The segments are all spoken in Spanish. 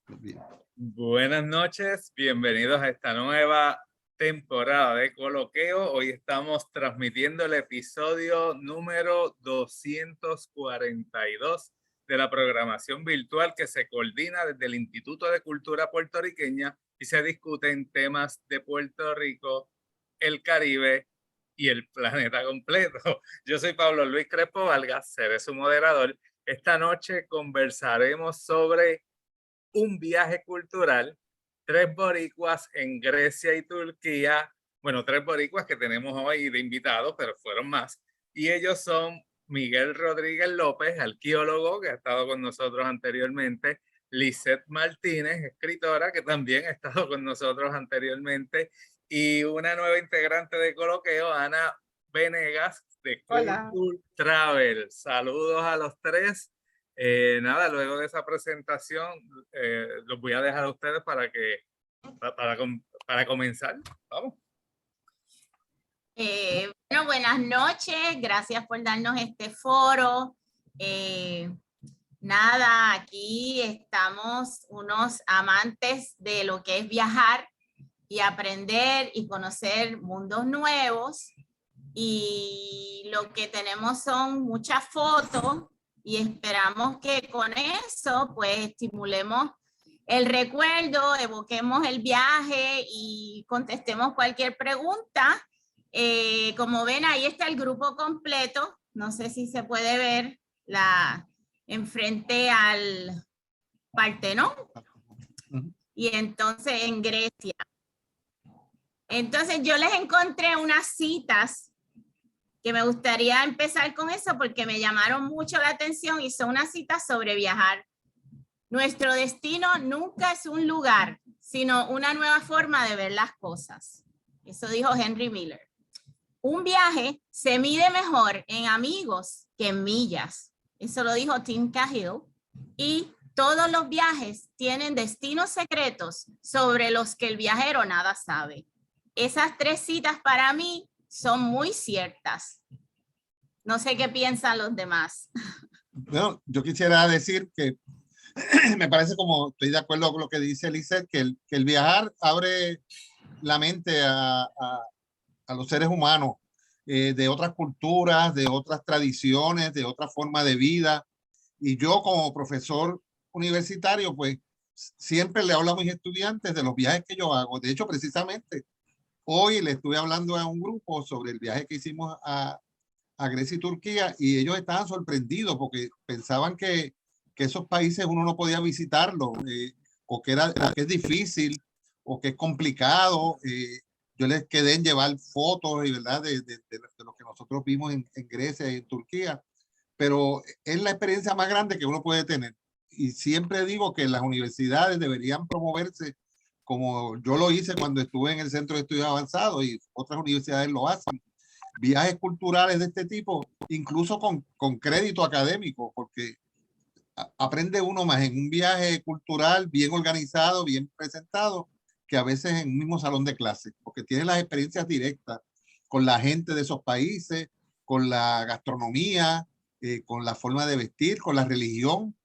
Bien. Buenas noches, bienvenidos a esta nueva temporada de Coloqueo. Hoy estamos transmitiendo el episodio número 242 de la programación virtual que se coordina desde el Instituto de Cultura Puertorriqueña y se discuten temas de Puerto Rico, el Caribe y el planeta completo. Yo soy Pablo Luis Crespo Vargas, seré su moderador. Esta noche conversaremos sobre un viaje cultural, 3 boricuas en Grecia y Turquía. Bueno, 3 boricuas que tenemos hoy de invitados, pero fueron más. Y ellos son Miguel Rodríguez López, arqueólogo, que ha estado con nosotros anteriormente, Lisette Martínez, escritora, que también ha estado con nosotros anteriormente, y una nueva integrante de Coloqueo, Ana Venegas, de Culture Travel. Saludos a los tres. Nada, luego de esa presentación, los voy a dejar a ustedes para comenzar. Vamos. Bueno, buenas noches. Gracias por darnos este foro. Nada, aquí estamos unos amantes de lo que es viajar y aprender y conocer mundos nuevos. Y lo que tenemos son muchas fotos y esperamos que con eso pues estimulemos el recuerdo, evoquemos el viaje y contestemos cualquier pregunta. Como ven, ahí está el grupo completo. No sé si se puede ver enfrente al Partenón. Y entonces en Grecia. Entonces yo les encontré unas citas que me gustaría empezar con eso porque me llamaron mucho la atención y son unas citas sobre viajar. Nuestro destino nunca es un lugar, sino una nueva forma de ver las cosas. Eso dijo Henry Miller. Un viaje se mide mejor en amigos que en millas. Eso lo dijo Tim Cahill. Y todos los viajes tienen destinos secretos sobre los que el viajero nada sabe. Esas 3 citas para mí son muy ciertas. No sé qué piensan los demás. Bueno, yo quisiera decir que me parece, como estoy de acuerdo con lo que dice Lisette, que el viajar abre la mente a los seres humanos de otras culturas, de otras tradiciones, de otra forma de vida. Y yo como profesor universitario, pues siempre le hablo a mis estudiantes de los viajes que yo hago. De hecho, precisamente hoy le estuve hablando a un grupo sobre el viaje que hicimos a Grecia y Turquía y ellos estaban sorprendidos porque pensaban que esos países uno no podía visitarlos o que es difícil o que es complicado. Yo les quedé en llevar fotos y verdad de lo que nosotros vimos en Grecia y en Turquía, pero es la experiencia más grande que uno puede tener. Y siempre digo que las universidades deberían promoverse como yo lo hice cuando estuve en el Centro de Estudios Avanzados y otras universidades lo hacen. Viajes culturales de este tipo, incluso con crédito académico, porque aprende uno más en un viaje cultural bien organizado, bien presentado, que a veces en un mismo salón de clase, porque tiene las experiencias directas con la gente de esos países, con la gastronomía, con la forma de vestir, con la religión.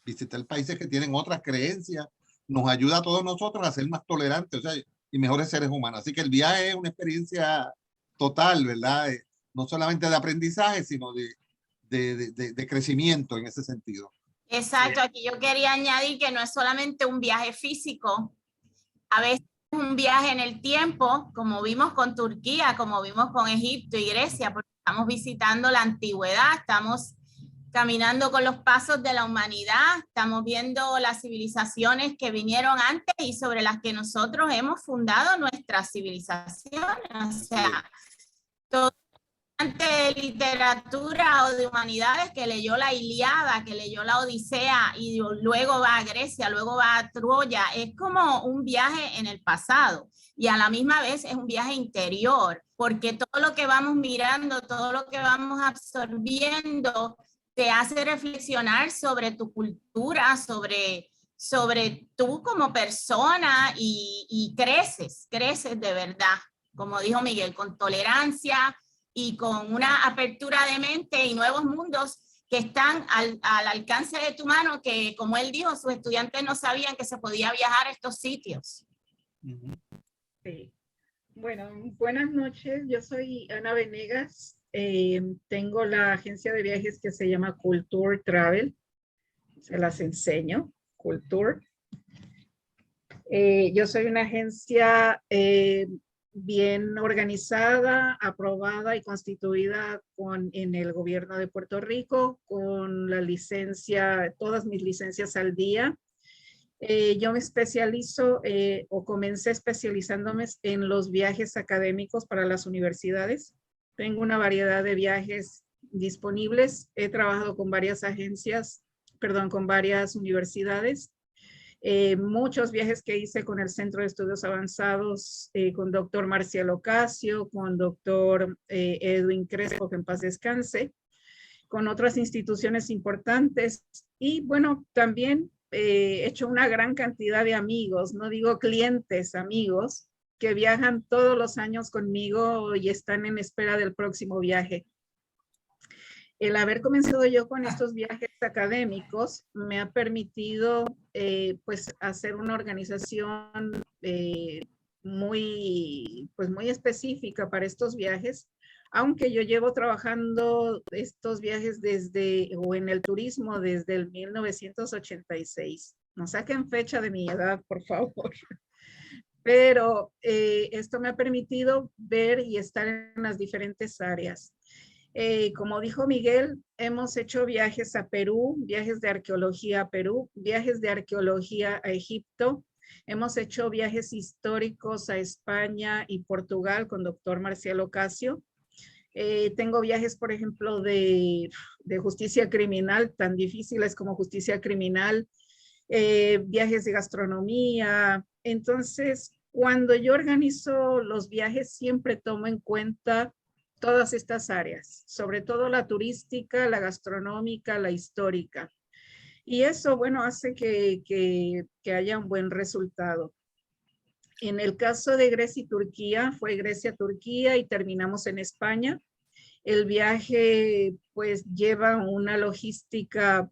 Visitar países que tienen otras creencias nos ayuda a todos nosotros a ser más tolerantes, o sea, y mejores seres humanos. Así que el viaje es una experiencia total, ¿verdad? No solamente de aprendizaje, sino de crecimiento en ese sentido. Exacto, aquí yo quería añadir que no es solamente un viaje físico, a veces es un viaje en el tiempo, como vimos con Turquía, como vimos con Egipto y Grecia, porque estamos visitando la antigüedad, estamos caminando con los pasos de la humanidad, estamos viendo las civilizaciones que vinieron antes y sobre las que nosotros hemos fundado nuestras civilizaciones. O sea, todo de literatura o de humanidades que leyó la Ilíada, que leyó la Odisea y luego va a Grecia, luego va a Troya, es como un viaje en el pasado y a la misma vez es un viaje interior, porque todo lo que vamos mirando, todo lo que vamos absorbiendo te hace reflexionar sobre tu cultura, sobre tú como persona y creces de verdad, como dijo Miguel, con tolerancia y con una apertura de mente y nuevos mundos que están al alcance de tu mano, que como él dijo, sus estudiantes no sabían que se podía viajar a estos sitios. Sí. Bueno, buenas noches. Yo soy Ana Venegas. Tengo la agencia de viajes que se llama Culture Travel. Se las enseño. Culture. Yo soy una agencia bien organizada, aprobada y constituida en el gobierno de Puerto Rico con la licencia, todas mis licencias al día. Yo me especializo o comencé especializándome en los viajes académicos para las universidades. Tengo una variedad de viajes disponibles. He trabajado con varias agencias, perdón, con varias universidades. Muchos viajes que hice con el Centro de Estudios Avanzados, con doctor Marcial Ocasio, con doctor Edwin Crespo, que en paz descanse, con otras instituciones importantes. Y bueno, también he hecho una gran cantidad de amigos, no digo clientes, amigos, que viajan todos los años conmigo y están en espera del próximo viaje. El haber comenzado yo con estos viajes académicos me ha permitido pues hacer una organización muy específica para estos viajes, aunque yo llevo trabajando estos viajes o en el turismo desde el 1986. No saquen fecha de mi edad, por favor. Pero esto me ha permitido ver y estar en las diferentes áreas. Como dijo Miguel, hemos hecho viajes a Perú, viajes de arqueología a Perú, viajes de arqueología a Egipto. Hemos hecho viajes históricos a España y Portugal con doctor Marcial Ocasio. Tengo viajes, por ejemplo, de justicia criminal, tan difíciles como justicia criminal, viajes de gastronomía. Entonces, cuando yo organizo los viajes, siempre tomo en cuenta todas estas áreas, sobre todo la turística, la gastronómica, la histórica. Y eso, bueno, hace que haya un buen resultado. En el caso de Grecia y Turquía, fue Grecia-Turquía y terminamos en España. El viaje, pues, lleva una logística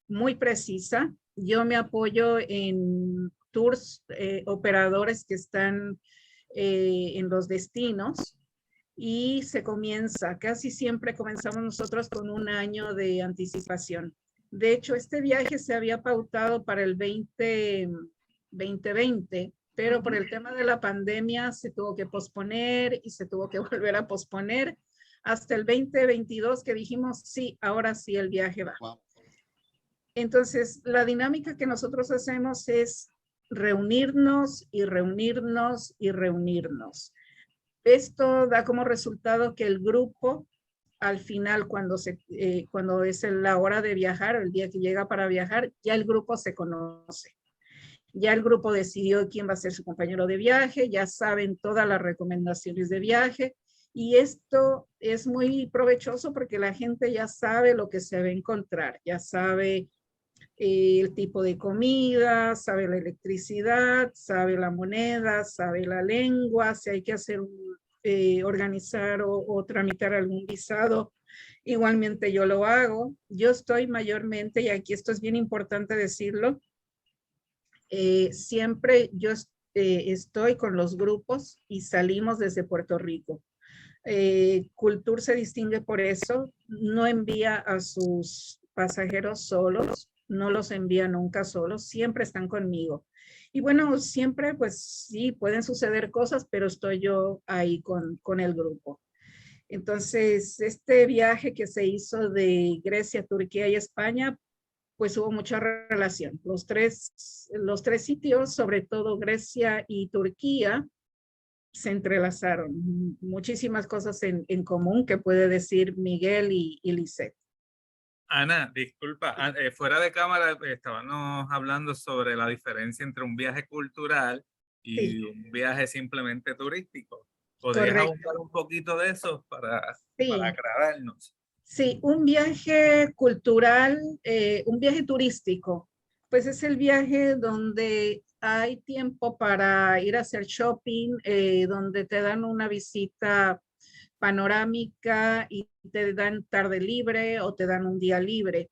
muy precisa. Yo me apoyo en tours, operadores que están en los destinos. Y se comienza, casi siempre comenzamos nosotros con un año de anticipación. De hecho, este viaje se había pautado para el 2020, pero por el tema de la pandemia se tuvo que posponer y se tuvo que volver a posponer hasta el 2022 que dijimos, sí, ahora sí el viaje va. Wow. Entonces, la dinámica que nosotros hacemos es reunirnos y reunirnos y reunirnos. Esto da como resultado que el grupo, al final, cuando es la hora de viajar, el día que llega para viajar, ya el grupo se conoce. Ya el grupo decidió quién va a ser su compañero de viaje, ya saben todas las recomendaciones de viaje. Y esto es muy provechoso porque la gente ya sabe lo que se va a encontrar, ya sabe el tipo de comida, sabe la electricidad, sabe la moneda, sabe la lengua, si hay que hacer organizar o tramitar algún visado, igualmente yo lo hago. Yo estoy mayormente, y aquí esto es bien importante decirlo, siempre yo estoy con los grupos y salimos desde Puerto Rico. Culture se distingue por eso, no envía a sus pasajeros solos, no los envía nunca solos, siempre están conmigo. Y bueno, siempre pues sí, pueden suceder cosas, pero estoy yo ahí con el grupo. Entonces, este viaje que se hizo de Grecia, Turquía y España, pues hubo mucha relación. Los tres sitios, sobre todo Grecia y Turquía, se entrelazaron. Muchísimas cosas en común que puede decir Miguel y Lisette. Ana, disculpa, fuera de cámara estábamos hablando sobre la diferencia entre un viaje cultural y un viaje simplemente turístico. ¿Podrías abundar un poquito de eso para aclararnos? Sí, un viaje cultural, un viaje turístico, pues es el viaje donde hay tiempo para ir a hacer shopping, donde te dan una visita panorámica y te dan tarde libre o te dan un día libre.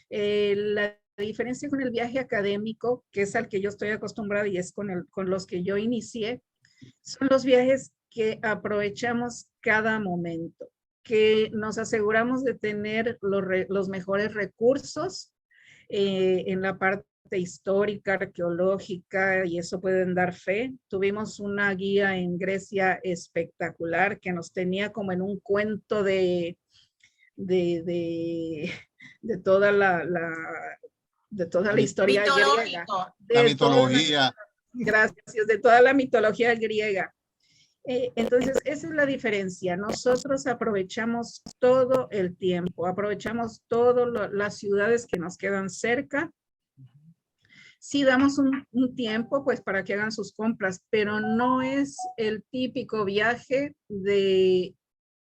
La diferencia con el viaje académico, que es al que yo estoy acostumbrada y es con los que yo inicié, son los viajes que aprovechamos cada momento, que nos aseguramos de tener los mejores recursos en la parte histórica, arqueológica, y eso pueden dar fe. Tuvimos una guía en Grecia espectacular que nos tenía como en un cuento de toda de toda la historia griega. La mitología. Gracias, de toda la mitología griega. Entonces, esa es la diferencia. Nosotros aprovechamos todo el tiempo, aprovechamos todas las ciudades que nos quedan cerca. Sí damos un tiempo pues para que hagan sus compras, pero no es el típico viaje de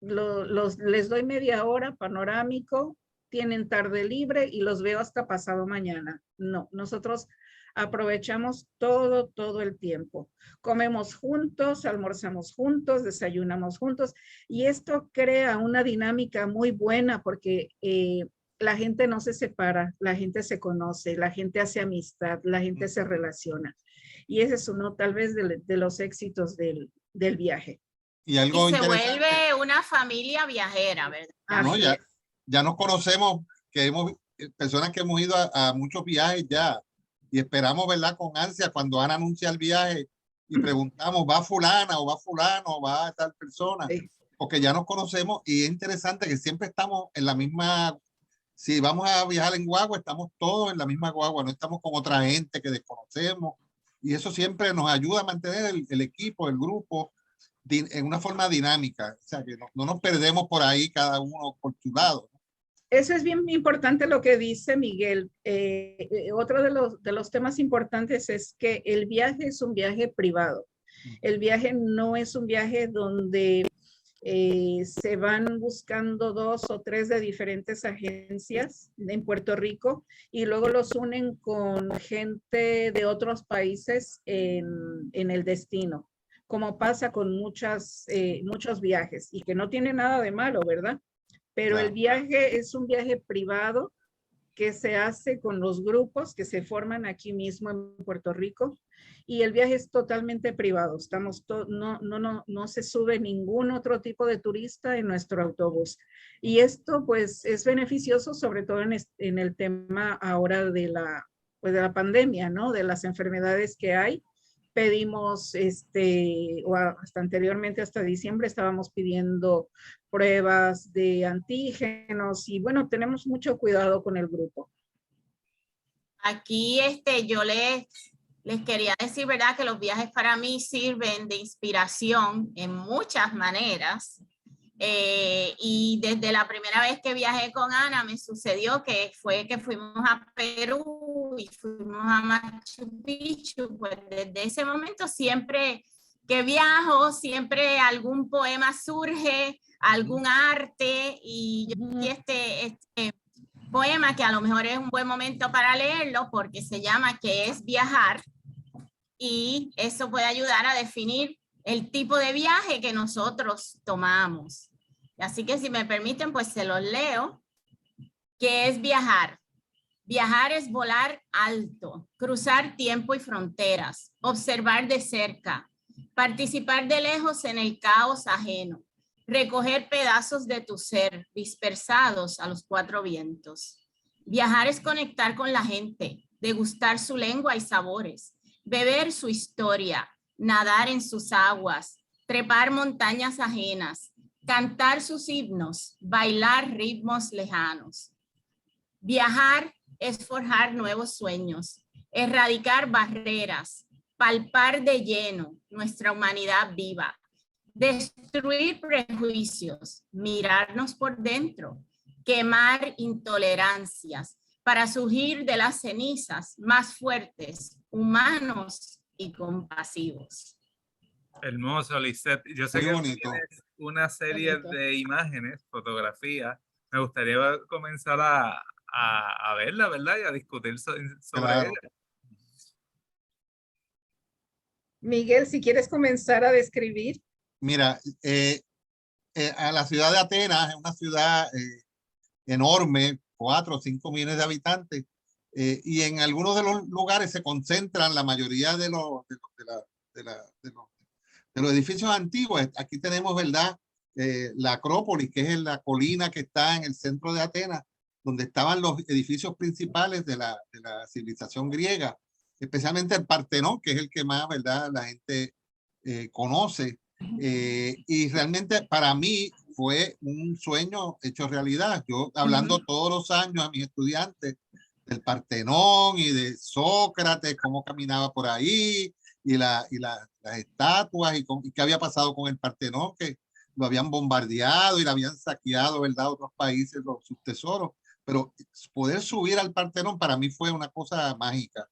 les doy media hora panorámico, tienen tarde libre y los veo hasta pasado mañana. No, nosotros aprovechamos todo el tiempo. Comemos juntos, almorzamos juntos, desayunamos juntos y esto crea una dinámica muy buena porque la gente no se separa, la gente se conoce, la gente hace amistad, la gente se relaciona. Y ese es uno tal vez de los éxitos del viaje. Y algo se vuelve una familia viajera, ¿verdad? No, ya nos conocemos, que personas que hemos ido a muchos viajes ya, y esperamos, ¿verdad? Con ansia cuando Ana anuncia el viaje y preguntamos, ¿va fulana o va fulano o va tal persona? Sí. Porque ya nos conocemos y es interesante que siempre estamos en la misma, si vamos a viajar en guagua, estamos todos en la misma guagua, no estamos con otra gente que desconocemos y eso siempre nos ayuda a mantener el equipo, el grupo, en una forma dinámica, o sea, que no nos perdemos por ahí cada uno por su lado. Eso es bien importante lo que dice Miguel. Otro de los temas importantes es que el viaje es un viaje privado. El viaje no es un viaje donde se van buscando 2 o 3 de diferentes agencias en Puerto Rico y luego los unen con gente de otros países en el destino, como pasa con muchos viajes y que no tiene nada de malo, ¿verdad? Pero el viaje es un viaje privado que se hace con los grupos que se forman aquí mismo en Puerto Rico y el viaje es totalmente privado. No se sube ningún otro tipo de turista en nuestro autobús. Y esto pues es beneficioso sobre todo en el tema ahora de la pandemia, ¿no? De las enfermedades que hay. Pedimos, o hasta anteriormente, hasta diciembre, estábamos pidiendo pruebas de antígenos y bueno, tenemos mucho cuidado con el grupo. Aquí yo les quería decir, ¿verdad? Que los viajes para mí sirven de inspiración en muchas maneras. Y desde la primera vez que viajé con Ana me sucedió que fuimos a Perú y fuimos a Machu Picchu. Pues desde ese momento siempre que viajo, siempre algún poema surge, algún arte y yo este poema que a lo mejor es un buen momento para leerlo porque se llama ¿Qué es viajar? Y eso puede ayudar a definir el tipo de viaje que nosotros tomamos. Así que si me permiten, pues se los leo. ¿Qué es viajar? Viajar es volar alto, cruzar tiempo y fronteras, observar de cerca, participar de lejos en el caos ajeno, recoger pedazos de tu ser dispersados a los 4 vientos. Viajar es conectar con la gente, degustar su lengua y sabores, beber su historia, nadar en sus aguas, trepar montañas ajenas, cantar sus himnos, bailar ritmos lejanos. Viajar es forjar nuevos sueños, erradicar barreras, palpar de lleno nuestra humanidad viva, destruir prejuicios, mirarnos por dentro, quemar intolerancias para surgir de las cenizas más fuertes, humanos y compasivos. Hermoso, Lisette. Yo sé que tienes una serie de imágenes, fotografías. Me gustaría comenzar a verla, ¿verdad? Y a discutir sobre ella. Miguel, si quieres comenzar a describir. Mira, a la ciudad de Atenas, es una ciudad enorme, 4 o 5 millones de habitantes, y en algunos de los lugares se concentran la mayoría de los edificios antiguos. Aquí tenemos, ¿verdad? La Acrópolis, que es la colina que está en el centro de Atenas, donde estaban los edificios principales de la civilización griega, especialmente el Partenón, que es el que más, ¿verdad?, la gente conoce. Y realmente para mí fue un sueño hecho realidad. Yo hablando todos los años a mis estudiantes del Partenón y de Sócrates, cómo caminaba por ahí, y las estatuas, y qué había pasado con el Partenón, que lo habían bombardeado y lo habían saqueado, ¿verdad?, otros países, sus tesoros. Pero poder subir al Partenón para mí fue una cosa mágica.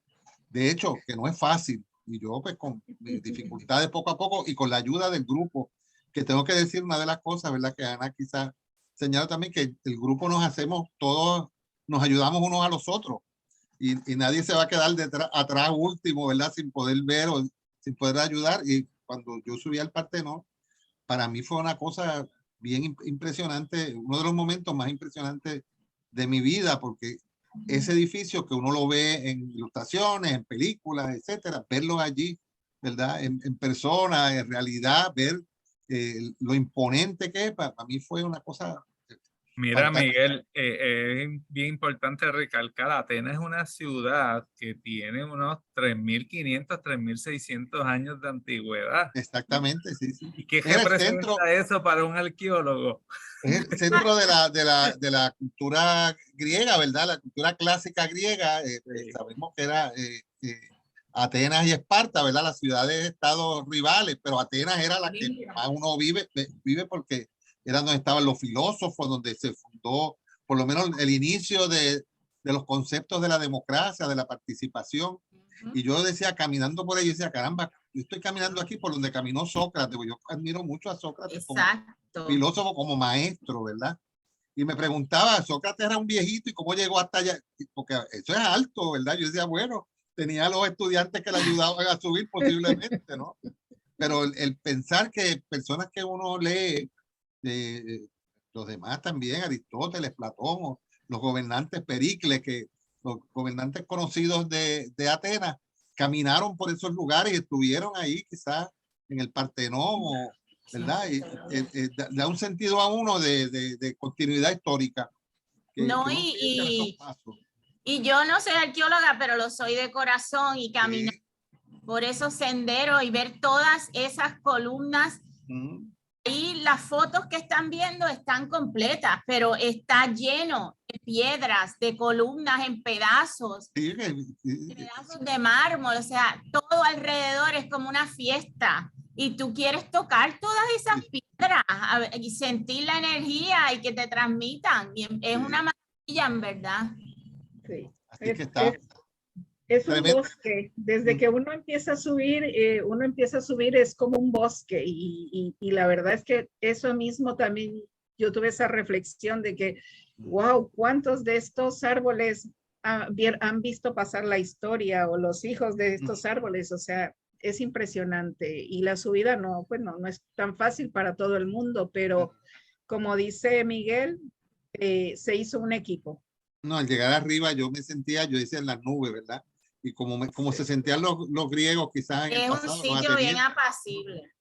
De hecho, que no es fácil. Y yo, pues, con mis dificultades poco a poco y con la ayuda del grupo, que tengo que decir una de las cosas, ¿verdad?, que Ana quizás señala también, que el grupo nos hacemos todos, nos ayudamos unos a los otros. Y nadie se va a quedar atrás último, ¿verdad?, sin poder ver o sin poder ayudar. Y cuando yo subí al Partenón, para mí fue una cosa bien impresionante, uno de los momentos más impresionantes de mi vida, porque ese edificio que uno lo ve en ilustraciones, en películas, etcétera, verlo allí, ¿verdad?, en persona, en realidad, ver lo imponente que es, para mí fue una cosa. Mira, fantástica. Miguel, es bien importante recalcar, Atenas es una ciudad que tiene unos 3.500, 3.600 años de antigüedad. Exactamente, sí, sí. ¿Y qué Es el representa centro, eso para un arqueólogo? es el centro de la cultura griega, ¿verdad? La cultura clásica griega. Sí. Sabemos que era Atenas y Esparta, ¿verdad? Las ciudades-estados rivales, pero Atenas era la que más uno vive porque era donde estaban los filósofos, donde se fundó por lo menos el inicio de los conceptos de la democracia, de la participación. Y yo decía, caminando por ahí, yo decía, caramba, yo estoy caminando aquí por donde caminó Sócrates, porque yo admiro mucho a Sócrates como filósofo, como maestro, ¿verdad? Y me preguntaba, Sócrates era un viejito, ¿y cómo llegó hasta allá? Porque eso es alto, ¿verdad? Yo decía, bueno, tenía a los estudiantes que le ayudaban a subir posiblemente, ¿no? Pero el pensar que personas que uno lee, los demás también, Aristóteles, Platón, los gobernantes Pericles, que los gobernantes conocidos de Atenas, caminaron por esos lugares y estuvieron ahí quizás en el Partenón, ¿verdad? Y da un sentido a uno de continuidad histórica. No, y yo no soy arqueóloga, pero lo soy de corazón, y caminar por esos senderos y ver todas esas columnas. Ahí las fotos que están viendo están completas, pero está lleno de piedras, de columnas en pedazos, pedazos de mármol, o sea, todo alrededor es como una fiesta. Y tú quieres tocar todas esas piedras y sentir la energía y que te transmitan. Y es una maravilla, en verdad. Sí. Así que está. Es un bosque. Desde que uno empieza a subir es como un bosque. Y la verdad es que eso mismo también, yo tuve esa reflexión de que, wow, ¿cuántos de estos árboles han visto pasar la historia, o los hijos de estos árboles? O sea, es impresionante. Y la subida no es tan fácil para todo el mundo, pero como dice Miguel, se hizo un equipo. No, al llegar arriba yo me sentía, yo decía, en las nubes, ¿verdad? Y como se sentían los griegos quizás en el pasado. Es un sitio bien apacible.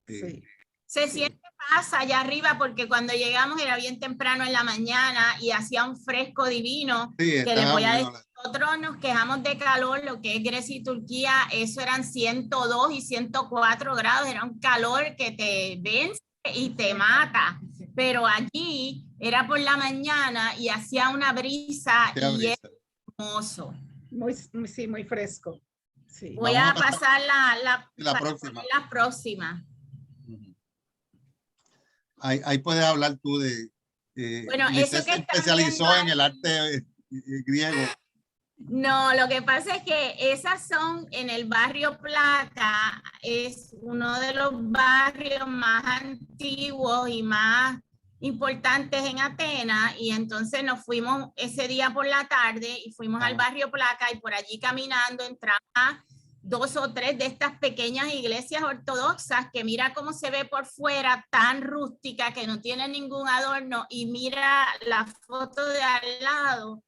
Sí. Se siente paz allá arriba, porque cuando llegamos era bien temprano en la mañana y hacía un fresco divino. Sí, que les voy a decir, nosotros nos quejamos de calor, lo que es Grecia y Turquía, eso eran 102 y 104 grados, era un calor que te vence y te mata. Pero allí era por la mañana y hacía una brisa y es hermoso. Muy fresco. Sí. Voy a pasar la próxima. La próxima. Ahí puedes hablar tú de... bueno, eso que se especializó en el arte griego. No, lo que pasa es que esas son en el barrio Plata, es uno de los barrios más antiguos y más importantes en Atenas, y entonces nos fuimos ese día por la tarde y fuimos al barrio Plata, y por allí caminando entramos 2 o 3 de estas pequeñas iglesias ortodoxas que mira cómo se ve por fuera, tan rústica, que no tiene ningún adorno, y mira la foto de al lado,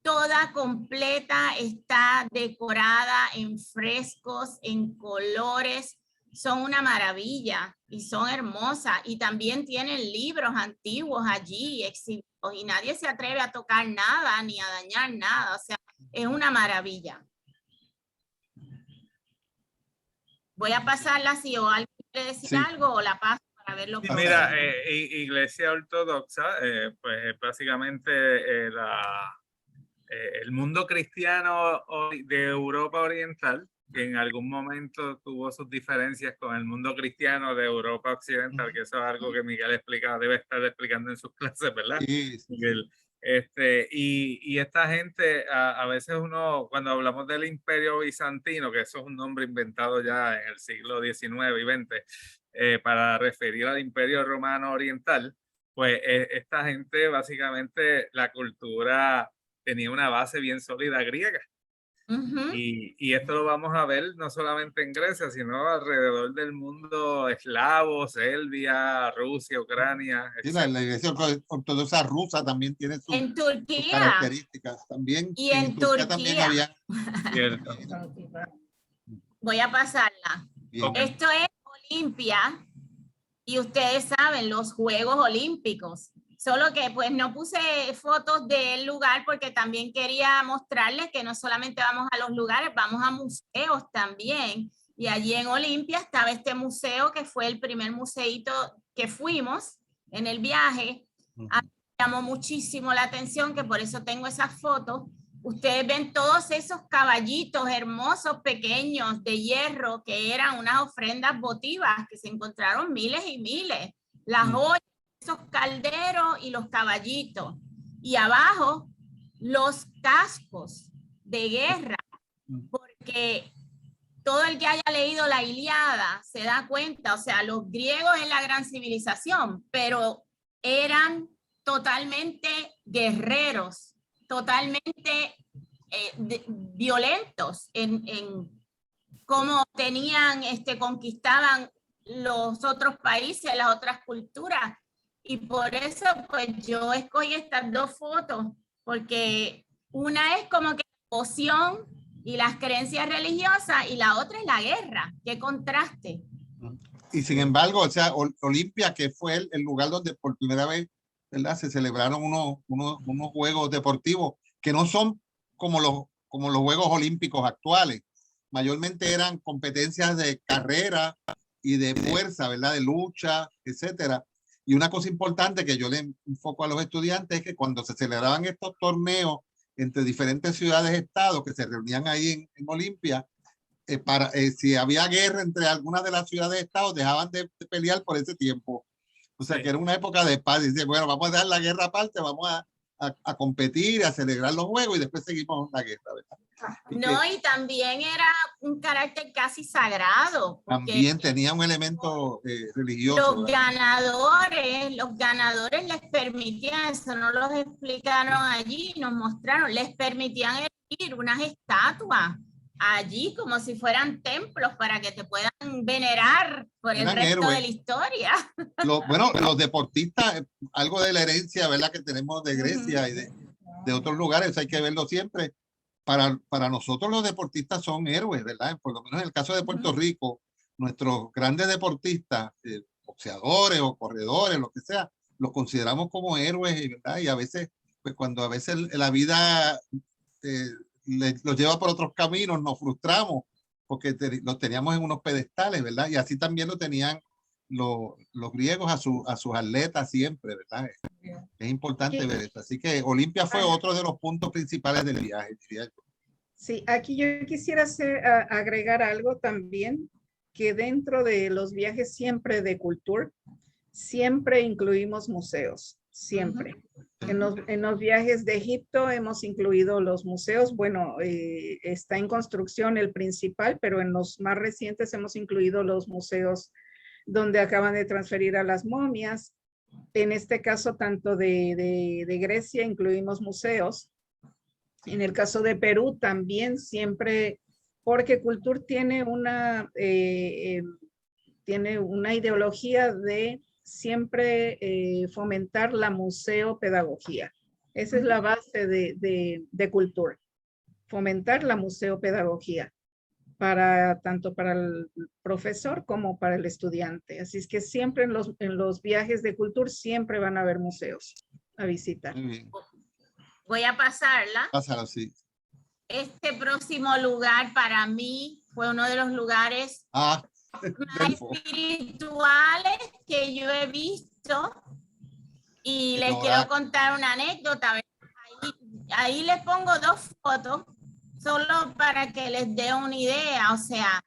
toda completa, está decorada en frescos, en colores, son una maravilla y son hermosas, y también tienen libros antiguos allí exhibidos y nadie se atreve a tocar nada ni a dañar nada, o sea, es una maravilla. Voy a pasarla si o alguien quiere decir Sí. algo o la paso para ver lo que Mira, pasa. Iglesia Ortodoxa, pues es básicamente el mundo cristiano de Europa Oriental, que en algún momento tuvo sus diferencias con el mundo cristiano de Europa Occidental, que eso es algo que Miguel explica, debe estar explicando en sus clases, ¿verdad? Sí, sí. Miguel. Y esta gente, a veces uno, cuando hablamos del Imperio Bizantino, que eso es un nombre inventado ya en el siglo XIX y XX, para referir al Imperio Romano Oriental, pues esta gente básicamente la cultura tenía una base bien sólida griega. Y esto lo vamos a ver no solamente en Grecia, sino alrededor del mundo eslavo, Serbia, Rusia, Ucrania, Sí, etc. la iglesia ortodoxa rusa también tiene En sus Turquía, características. También y en en Turquía también Turquía, había. Cierto. voy a pasarla. Bien. Ok. Esto es Olimpia y ustedes saben, los Juegos Olímpicos. Solo que pues no puse fotos del lugar porque también quería mostrarles que no solamente vamos a los lugares, vamos a museos también. Y allí en Olimpia estaba este museo que fue el primer museito que fuimos en el viaje. A mí me llamó muchísimo la atención, que por eso tengo esas fotos. Ustedes ven todos esos caballitos hermosos, pequeños, de hierro, que eran unas ofrendas votivas, que se encontraron miles y miles. Las ollas, esos calderos y los caballitos. Y abajo, los cascos de guerra, porque todo el que haya leído la Ilíada se da cuenta, o sea, los griegos en la gran civilización, pero eran totalmente guerreros, totalmente violentos en cómo tenían, conquistaban los otros países, las otras culturas. Y por eso, pues yo escogí estas 2 fotos, porque una es como que la devoción y las creencias religiosas, y la otra es la guerra. ¡Qué contraste! Y sin embargo, o sea, Olimpia, que fue el lugar donde por primera vez, ¿verdad?, se celebraron unos juegos deportivos que no son como los Juegos Olímpicos actuales. Mayormente eran competencias de carrera y de fuerza, ¿verdad?, de lucha, etcétera. Y una cosa importante que yo le enfoco a los estudiantes es que cuando se celebraban estos torneos entre diferentes ciudades-estados que se reunían ahí en Olimpia, si había guerra entre algunas de las ciudades-estados, dejaban de pelear por ese tiempo. O sea, que era una época de paz. Dice, bueno, vamos a dejar la guerra aparte, vamos a competir, a celebrar los juegos y después seguimos la guerra, ¿verdad? No, y también era un carácter casi sagrado. También tenía un elemento religioso. Los ganadores les permitían, eso no los explicaron allí, nos mostraron, les permitían elegir unas estatuas allí como si fueran templos para que te puedan venerar por el resto de la historia. Bueno, los deportistas, algo de la herencia, ¿verdad?, que tenemos de Grecia y de otros lugares, hay que verlo siempre. Para nosotros los deportistas son héroes, ¿verdad? Por lo menos en el caso de Puerto Rico, nuestros grandes deportistas, boxeadores o corredores, lo que sea, los consideramos como héroes, ¿verdad? Y a veces, pues cuando a veces la vida los lleva por otros caminos, nos frustramos porque los teníamos en unos pedestales, ¿verdad? Y así también lo tenían los griegos a sus atletas siempre, ¿verdad? Es importante ver esto. Así que Olimpia fue otro de los puntos principales del viaje, diría yo. Sí, aquí yo quisiera agregar algo también, que dentro de los viajes siempre de cultura, siempre incluimos museos, siempre. En los viajes de Egipto hemos incluido los museos. Bueno, está en construcción el principal, pero en los más recientes hemos incluido los museos donde acaban de transferir a las momias. En este caso, tanto de Grecia, incluimos museos. En el caso de Perú, también siempre porque Cultur tiene una ideología de siempre fomentar la museopedagogía. Esa es la base de Cultur, fomentar la museopedagogía, tanto para el profesor como para el estudiante. Así es que siempre en los viajes de Cultur siempre van a haber museos a visitar. Muy bien. Voy a pasarla. Pásalo así. Este próximo lugar para mí fue uno de los lugares más Delfos. espirituales que yo he visto. Y les quiero contar una anécdota. Ahí les pongo 2 fotos, solo para que les dé una idea. O sea,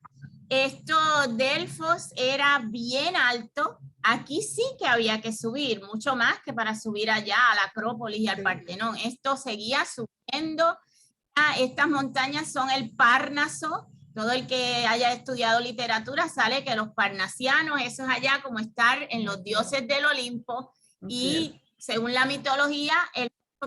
Delfos era bien alto. Aquí sí que había que subir, mucho más que para subir allá a la Acrópolis y al Partenón. Esto seguía subiendo. Estas montañas son el Parnaso. Todo el que haya estudiado literatura sabe que los parnasianos, eso es allá como estar en los dioses del Olimpo. Y según la mitología,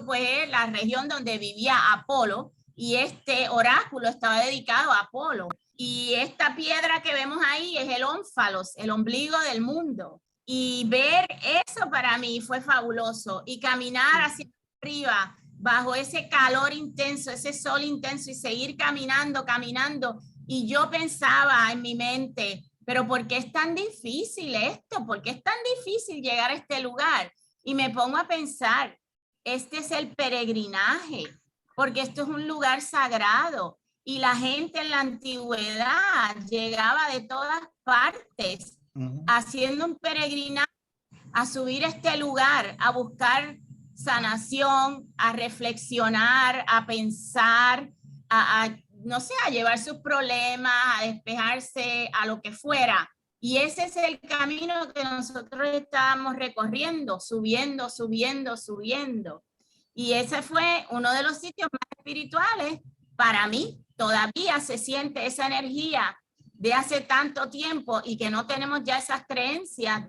pues la región donde vivía Apolo, y este oráculo estaba dedicado a Apolo. Y esta piedra que vemos ahí es el ónfalos, el ombligo del mundo. Y ver eso para mí fue fabuloso. Y caminar hacia arriba, bajo ese calor intenso, ese sol intenso, y seguir caminando. Y yo pensaba en mi mente, pero ¿por qué es tan difícil esto? ¿Por qué es tan difícil llegar a este lugar? Y me pongo a pensar, este es el peregrinaje, porque esto es un lugar sagrado. Y la gente en la antigüedad llegaba de todas partes, haciendo un peregrinaje a subir a este lugar, a buscar sanación, a reflexionar, a pensar, no sé, a llevar sus problemas, a despejarse, a lo que fuera. Y ese es el camino que nosotros estábamos recorriendo, subiendo. Y ese fue uno de los sitios más espirituales para mí. Todavía se siente esa energía de hace tanto tiempo, y que no tenemos ya esas creencias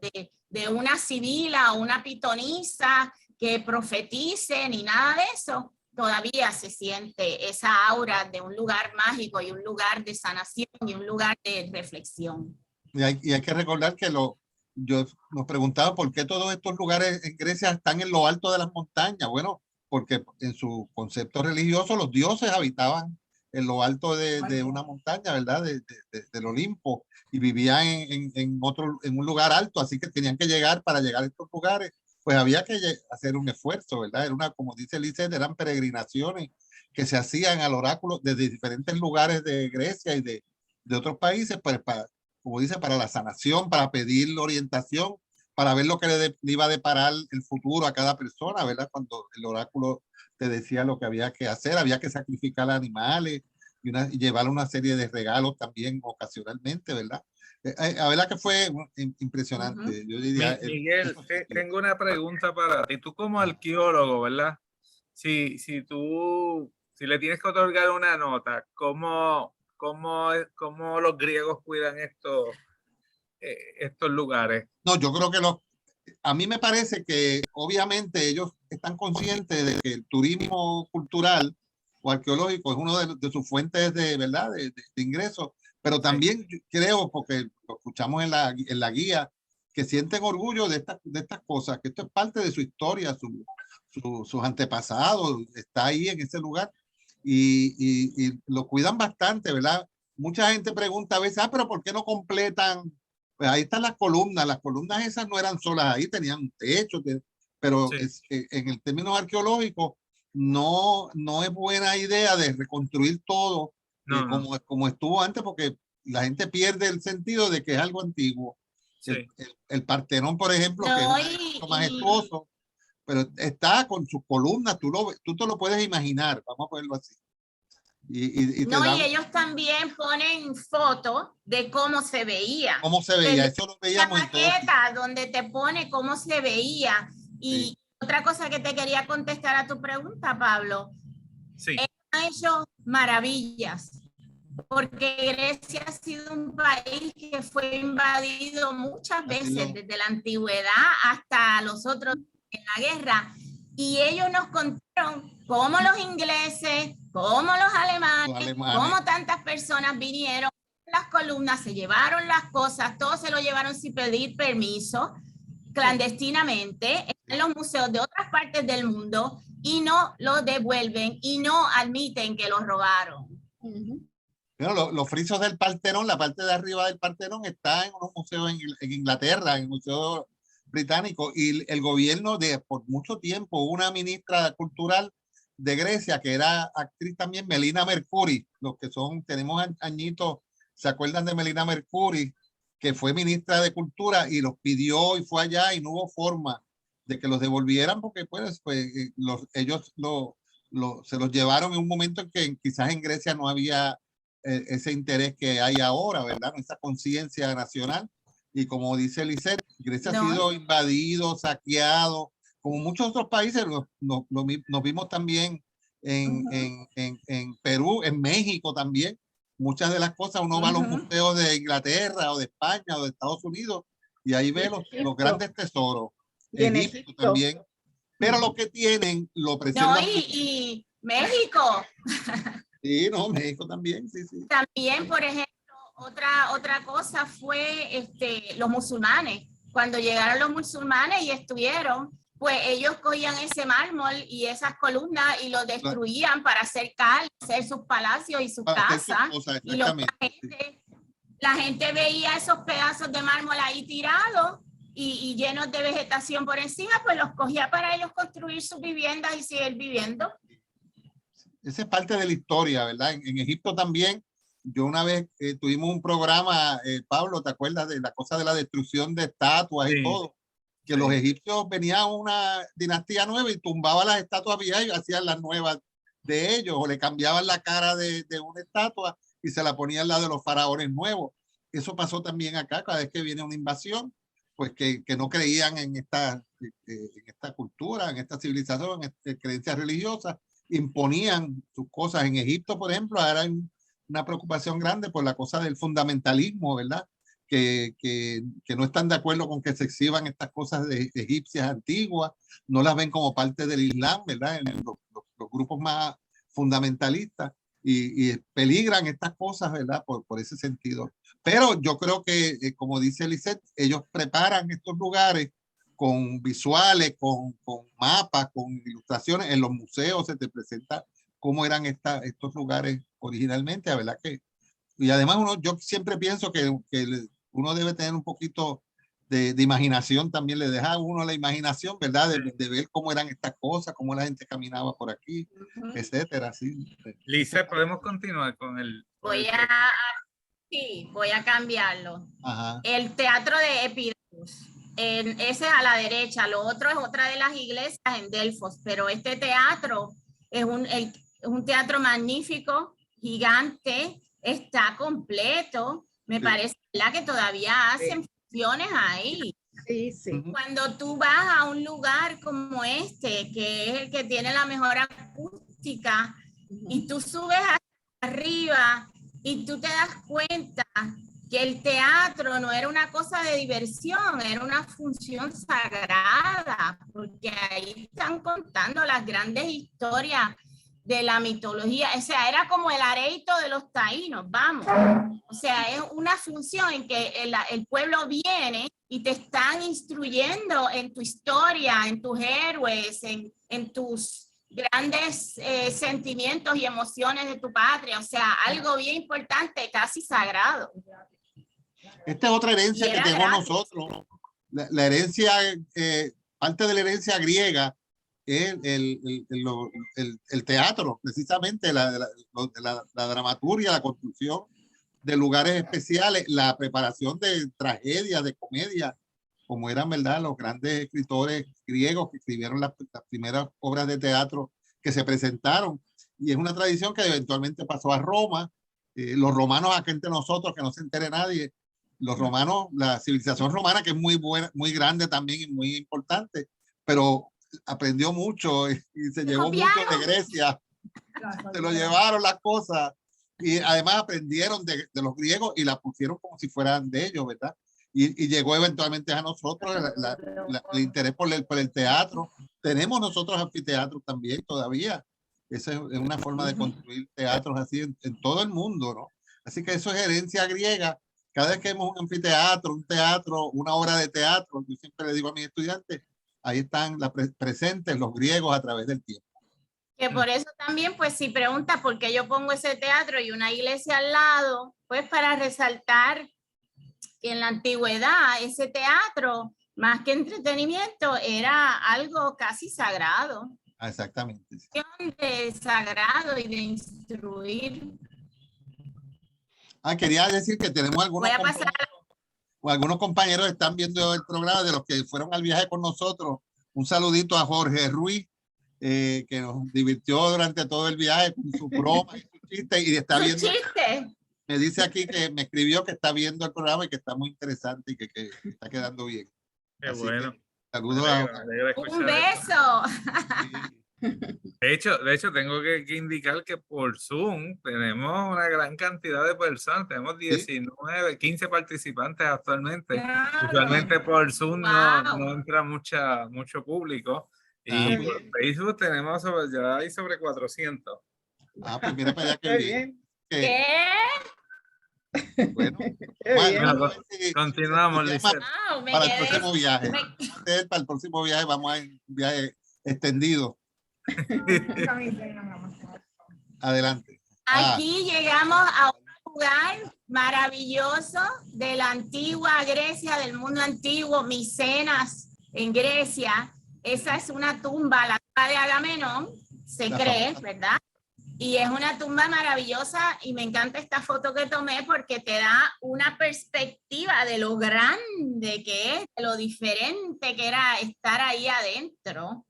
de una sibila o una pitonisa que profetice ni nada de eso. Todavía se siente esa aura de un lugar mágico y un lugar de sanación y un lugar de reflexión. Y hay que recordar que nos preguntaba por qué todos estos lugares en Grecia están en lo alto de las montañas. Bueno, porque en su concepto religioso los dioses habitaban en lo alto de una montaña, ¿verdad? Del Olimpo, y vivían en un lugar alto, así que tenían que llegar, para llegar a estos lugares, pues había que hacer un esfuerzo, ¿verdad? Era como dice Lizeth, eran peregrinaciones que se hacían al oráculo desde diferentes lugares de Grecia y de otros países, pues como dice, para la sanación, para pedir orientación, para ver lo que le iba a deparar el futuro a cada persona, ¿verdad? Cuando el oráculo te decía lo que había que hacer, había que sacrificar animales y llevar una serie de regalos también ocasionalmente, ¿verdad? A verdad que fue impresionante. Yo diría, Miguel, tengo una pregunta para ti. Tú como arqueólogo, ¿verdad? Si le tienes que otorgar una nota, ¿cómo los griegos cuidan estos lugares? No, yo creo que a mí me parece que obviamente ellos están conscientes de que el turismo cultural o arqueológico es uno de sus fuentes ¿verdad? de ingresos, pero también creo, porque lo escuchamos en la guía, que sienten orgullo de estas cosas, que esto es parte de su historia, sus antepasados, está ahí en ese lugar, y lo cuidan bastante, ¿verdad? Mucha gente pregunta a veces, pero ¿por qué no completan? Pues ahí están las columnas esas no eran solas ahí, tenían un techo, pero en el término arqueológico no es buena idea de reconstruir todo como estuvo antes, porque la gente pierde el sentido de que es algo antiguo. El Partenón, por ejemplo, que es un majestuoso, pero está con sus columnas, tú te lo puedes imaginar, vamos a ponerlo así. Y ellos también ponen fotos de cómo se veía. ¿Cómo se veía? Eso lo veíamos en maqueta donde te pone cómo se veía. Y otra cosa que te quería contestar a tu pregunta, Pablo. Han hecho maravillas, porque Grecia ha sido un país que fue invadido muchas veces, desde la antigüedad hasta los otros en la guerra. Y ellos nos contaron cómo los ingleses como los Los alemanes. como tantas personas vinieron, las columnas, se llevaron las cosas, todos se lo llevaron sin pedir permiso, clandestinamente, en los museos de otras partes del mundo, y no lo devuelven y no admiten que los robaron. Bueno, los frisos del Partenón, la parte de arriba del Partenón está en unos museos en Inglaterra, en el Museo Británico, y el gobierno por mucho tiempo, una ministra cultural de Grecia, que era actriz también, Melina Mercouri, los que tenemos añitos, ¿se acuerdan de Melina Mercouri? Que fue ministra de Cultura y los pidió y fue allá y no hubo forma de que los devolvieran porque ellos se los llevaron en un momento en que quizás en Grecia no había ese interés que hay ahora, ¿verdad? Esa conciencia nacional. Y como dice Lisette, Grecia ha sido invadido, saqueado, como muchos otros países. Nos vimos también en Perú, en México también. Muchas de las cosas uno va a los museos de Inglaterra o de España o de Estados Unidos y ahí ve los grandes tesoros. Y en Egipto también. Pero lo que tienen lo preservan. No, y México. Sí, no, México también, sí, sí. También, por ejemplo, otra cosa fue los musulmanes. Cuando llegaron los musulmanes y estuvieron, pues ellos cogían ese mármol y esas columnas y lo destruían para hacer cal, hacer sus palacios y sus casas. Y la gente veía esos pedazos de mármol ahí tirados y llenos de vegetación por encima, pues los cogía para ellos construir sus viviendas y seguir viviendo. Esa es parte de la historia, ¿verdad? En Egipto también, yo una vez tuvimos un programa, Pablo, ¿te acuerdas de la cosa de la destrucción de estatuas y todo? Que los egipcios venían una dinastía nueva y tumbaban las estatuas viejas y hacían las nuevas de ellos, o le cambiaban la cara de una estatua y se la ponían la de los faraones nuevos. Eso pasó también acá, cada vez que viene una invasión, pues que no creían en esta cultura, en esta civilización, en creencias religiosas, imponían sus cosas. En Egipto, por ejemplo, ahora hay una preocupación grande por la cosa del fundamentalismo, ¿verdad? Que no están de acuerdo con que se exhiban estas cosas de egipcias antiguas, no las ven como parte del Islam, ¿verdad? En los grupos más fundamentalistas y peligran estas cosas, ¿verdad? Por ese sentido. Pero yo creo que, como dice Lisette, ellos preparan estos lugares con visuales, con mapas, con ilustraciones. En los museos se te presenta cómo eran estos lugares originalmente, ¿verdad? Y además yo siempre pienso que uno debe tener un poquito de imaginación también, le deja a uno la imaginación, ¿verdad? De ver cómo eran estas cosas, cómo la gente caminaba por aquí, etcétera. Sí. Lisa, ¿podemos continuar con el...? Voy a cambiarlo. Ajá. El teatro de Epidaurus. Ese es a la derecha, lo otro es otra de las iglesias en Delfos, pero este teatro es un teatro magnífico, gigante, está completo. Me parece que todavía hacen funciones ahí. Sí, sí. Cuando tú vas a un lugar como este, que es el que tiene la mejor acústica, y tú subes hacia arriba y tú te das cuenta que el teatro no era una cosa de diversión, era una función sagrada, porque ahí están contando las grandes historias de la mitología. O sea, era como el areito de los taínos, vamos. O sea, es una función en que el pueblo viene y te están instruyendo en tu historia, en tus héroes, en tus grandes sentimientos y emociones de tu patria. O sea, algo bien importante, casi sagrado. Esta es otra herencia que tenemos nosotros. La herencia, parte de la herencia griega es el teatro, precisamente la dramaturgia, la construcción de lugares especiales, la preparación de tragedias, de comedia, como eran, ¿verdad?, los grandes escritores griegos que escribieron las primeras obras de teatro que se presentaron. Y es una tradición que eventualmente pasó a Roma. Los romanos, acá entre nosotros, que no se entere nadie, los romanos, la civilización romana, que es muy buena, muy grande también y muy importante, pero aprendió mucho y se llevó mucho de Grecia. Se lo llevaron las cosas y además aprendieron de los griegos y la pusieron como si fueran de ellos, ¿verdad? Y llegó eventualmente a nosotros el interés por el teatro. Tenemos nosotros anfiteatros también todavía. Esa es una forma de construir teatros así en todo el mundo, ¿no? Así que eso es herencia griega. Cada vez que vemos un anfiteatro, un teatro, una obra de teatro, yo siempre le digo a mis estudiantes, ahí están presentes los griegos a través del tiempo. Que por eso también, pues si preguntas por qué yo pongo ese teatro y una iglesia al lado, pues para resaltar que en la antigüedad ese teatro, más que entretenimiento, era algo casi sagrado. Exactamente. De sagrado y de instruir. Quería decir que tenemos algunos compañeros que están viendo el programa de los que fueron al viaje con nosotros. Un saludito a Jorge Ruiz, que nos divirtió durante todo el viaje con su broma y su chiste. Y está viendo. Me dice aquí que me escribió que está viendo el programa y que está muy interesante y que está quedando bien. Qué así bueno. Saludos Un beso. De hecho, tengo que indicar que por Zoom tenemos una gran cantidad de personas. Tenemos 19, 15 participantes actualmente. Claro. Usualmente por Zoom Wow. no entra mucho público. Y por Facebook tenemos sobre 400. Pues mira para allá que bien. ¿Qué? Bueno, continuamos, Lisette. Para el próximo viaje. Para el próximo viaje vamos a un viaje extendido. Adelante. Aquí llegamos a un lugar maravilloso de la antigua Grecia, del mundo antiguo, Micenas, en Grecia. Esa es una tumba, la tumba de Agamenón, se cree, ¿verdad? Y es una tumba maravillosa y me encanta esta foto que tomé porque te da una perspectiva de lo grande que es, de lo diferente que era estar ahí adentro.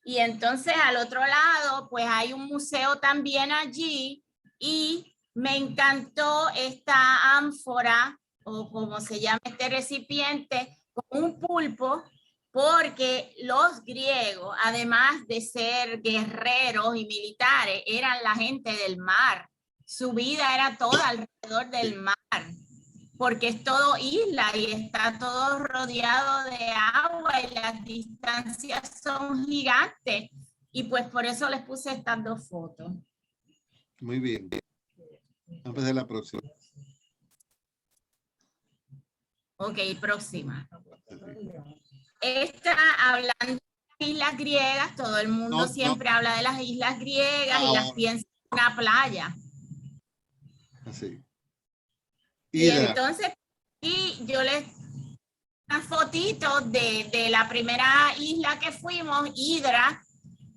Y entonces al otro lado, pues hay un museo también allí y me encantó esta ánfora o como se llama este recipiente con un pulpo, porque los griegos, además de ser guerreros y militares, eran la gente del mar. Su vida era toda alrededor del mar, porque es todo isla y está todo rodeado de agua y las distancias son gigantes. Y pues por eso les puse estas dos fotos. Muy bien. Vamos a ver la próxima. Ok, próxima. Esta, hablando de las islas griegas, todo el mundo siempre habla de las islas griegas y las piensa en una playa. Así. Y entonces, y yo les una fotito de la primera isla que fuimos, Hidra.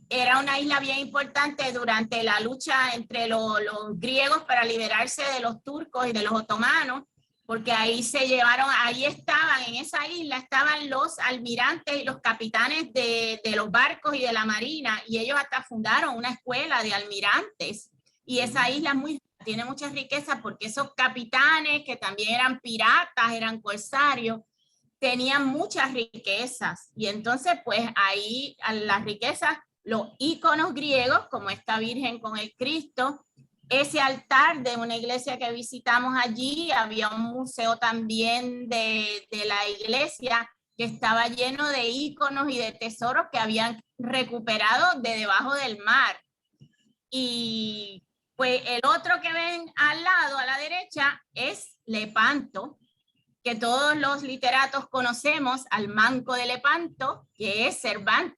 Era una isla bien importante durante la lucha entre los griegos para liberarse de los turcos y de los otomanos, porque ahí se llevaron, ahí estaban, en esa isla estaban los almirantes y los capitanes de los barcos y de la marina, y ellos hasta fundaron una escuela de almirantes, y esa isla tiene mucha riqueza porque esos capitanes que también eran piratas, eran corsarios, tenían muchas riquezas, y entonces pues ahí a las riquezas, los íconos griegos, como esta Virgen con el Cristo, ese altar de una iglesia que visitamos allí, había un museo también de la iglesia que estaba lleno de íconos y de tesoros que habían recuperado de debajo del mar. Y pues el otro que ven al lado, a la derecha, es Lepanto, que todos los literatos conocemos, al manco de Lepanto, que es Cervantes,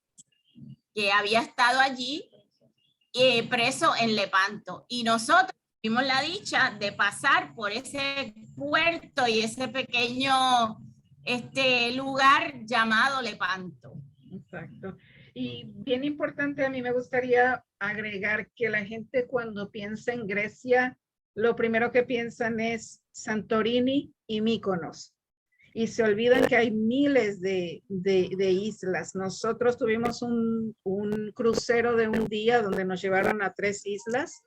que había estado allí preso en Lepanto. Y nosotros tuvimos la dicha de pasar por ese puerto y ese pequeño lugar llamado Lepanto. Exacto. Y bien importante, a mí me gustaría agregar que la gente cuando piensa en Grecia, lo primero que piensan es Santorini y Mykonos. Y se olvidan que hay miles de islas. Nosotros tuvimos un crucero de un día donde nos llevaron a 3 islas.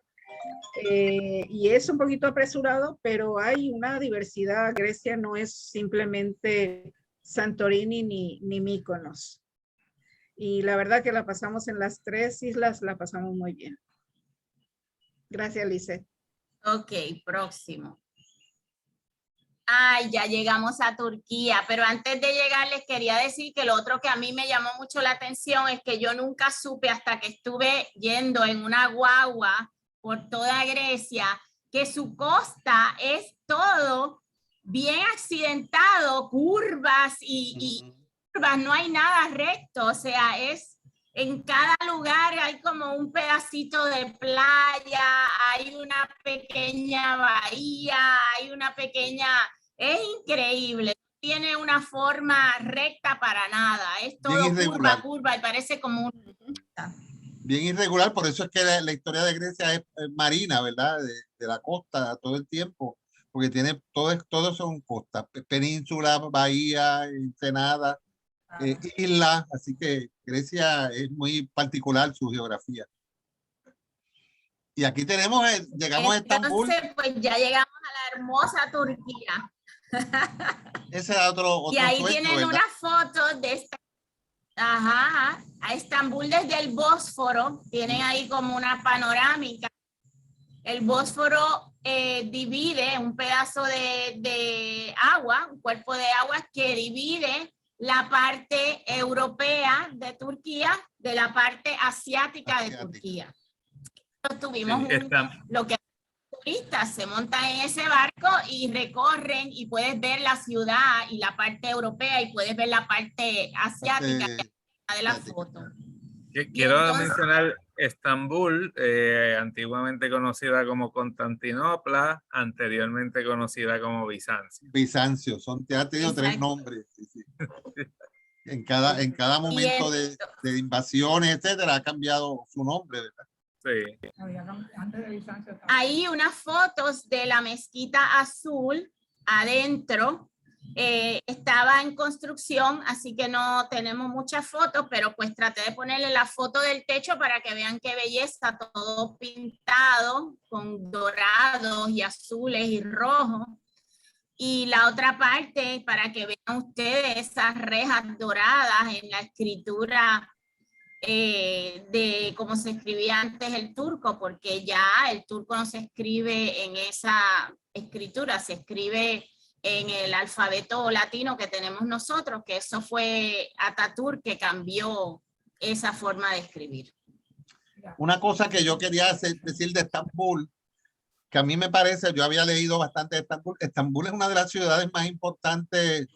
Y es un poquito apresurado, pero hay una diversidad. Grecia no es simplemente Santorini ni Mykonos. Y la verdad que la pasamos en las 3 islas, la pasamos muy bien. Gracias, Lisette. Ok, próximo. Ay, ya llegamos a Turquía, pero antes de llegar les quería decir que lo otro que a mí me llamó mucho la atención es que yo nunca supe hasta que estuve yendo en una guagua por toda Grecia, que su costa es todo bien accidentado, curvas y curvas, no hay nada recto, o sea, en cada lugar hay como un pedacito de playa, hay una pequeña bahía, hay una pequeña... Es increíble, no tiene una forma recta para nada, es todo curva, y parece como un... Bien irregular, por eso es que la historia de Grecia es marina, ¿verdad? De la costa todo el tiempo, porque tiene todo son costas, península, bahía, ensenada, isla, así que Grecia es muy particular su geografía. Y aquí tenemos, llegamos a Estambul. Entonces, pues ya llegamos a la hermosa Turquía. Ese era otro y ahí sueño, tienen ¿verdad? una foto de esta. Ajá, a Estambul desde el Bósforo, tienen ahí como una panorámica. El Bósforo divide un pedazo de agua, un cuerpo de agua que divide la parte europea de Turquía de la parte asiática de Turquía. Tuvimos lo que turistas se montan en ese barco y recorren y puedes ver la ciudad y la parte europea y puedes ver la parte asiática de la foto. Quiero mencionar Estambul, antiguamente conocida como Constantinopla, anteriormente conocida como Bizancio. Bizancio, ya ha tenido 3 nombres. Sí, sí. En cada momento de invasiones, etcétera, ha cambiado su nombre, ¿verdad? Sí. Hay unas fotos de la mezquita azul adentro. Estaba en construcción, así que no tenemos muchas fotos, pero pues traté de ponerle la foto del techo para que vean qué belleza, todo pintado con dorados y azules y rojos. Y la otra parte, para que vean ustedes esas rejas doradas en la escritura de cómo se escribía antes el turco, porque ya el turco no se escribe en esa escritura, se escribe en el alfabeto latino que tenemos nosotros, que eso fue Atatürk que cambió esa forma de escribir. Una cosa que yo quería decir de Estambul, que a mí me parece, yo había leído bastante de Estambul. Estambul es una de las ciudades más importantes,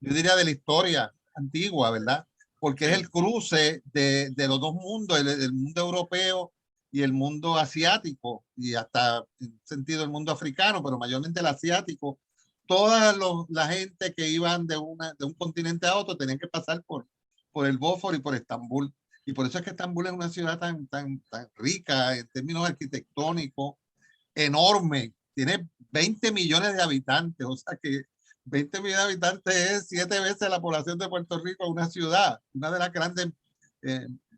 yo diría, de la historia antigua, ¿verdad? Porque es el cruce de los dos mundos, el mundo europeo y el mundo asiático, y hasta en sentido el mundo africano, pero mayormente el asiático. Toda la gente que iban de un continente a otro tenían que pasar por el Bósforo y por Estambul. Y por eso es que Estambul es una ciudad tan rica en términos arquitectónicos, enorme. Tiene 20 millones de habitantes, o sea que 20 millones de habitantes es 7 veces la población de Puerto Rico, una ciudad, una de las grandes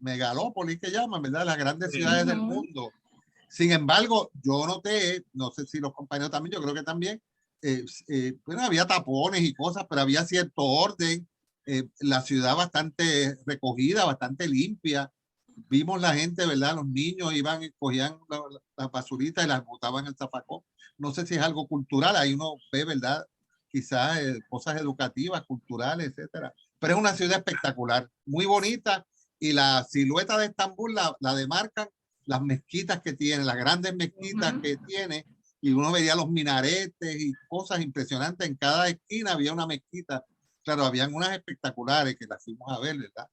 megalópolis que llaman, ¿verdad? Las grandes ciudades del mundo. Sin embargo, yo noté, no sé si los compañeros también, yo creo que también, bueno, había tapones y cosas, pero había cierto orden, la ciudad bastante recogida, bastante limpia. Vimos la gente, ¿verdad? Los niños iban y cogían las basuritas y las botaban en el zafacón. No sé si es algo cultural, ahí uno ve, ¿verdad? Quizás cosas educativas, culturales, etcétera. Pero es una ciudad espectacular, muy bonita, y la silueta de Estambul la demarcan las mezquitas que tiene, las grandes mezquitas que tiene, y uno veía los minaretes y cosas impresionantes. En cada esquina había una mezquita. Claro, habían unas espectaculares que las fuimos a ver, ¿verdad?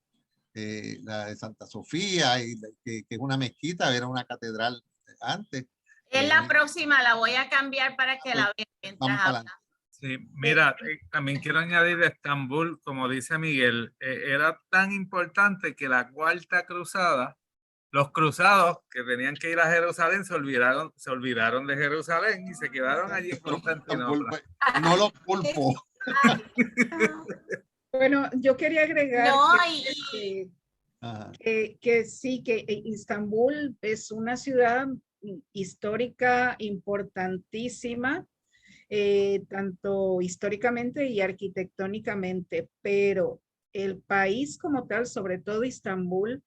La de Santa Sofía, que es una mezquita, era una catedral antes. Es la próxima, la voy a cambiar para que la vean mientras habla. Sí, mira, también quiero añadir de Estambul, como dice Miguel, era tan importante que la Cuarta Cruzada, los cruzados que tenían que ir a Jerusalén se olvidaron de Jerusalén y se quedaron allí en Constantinopla. No los culpo. Bueno, yo quería agregar que sí, que Estambul es una ciudad histórica importantísima, tanto históricamente y arquitectónicamente, pero el país como tal, sobre todo Estambul,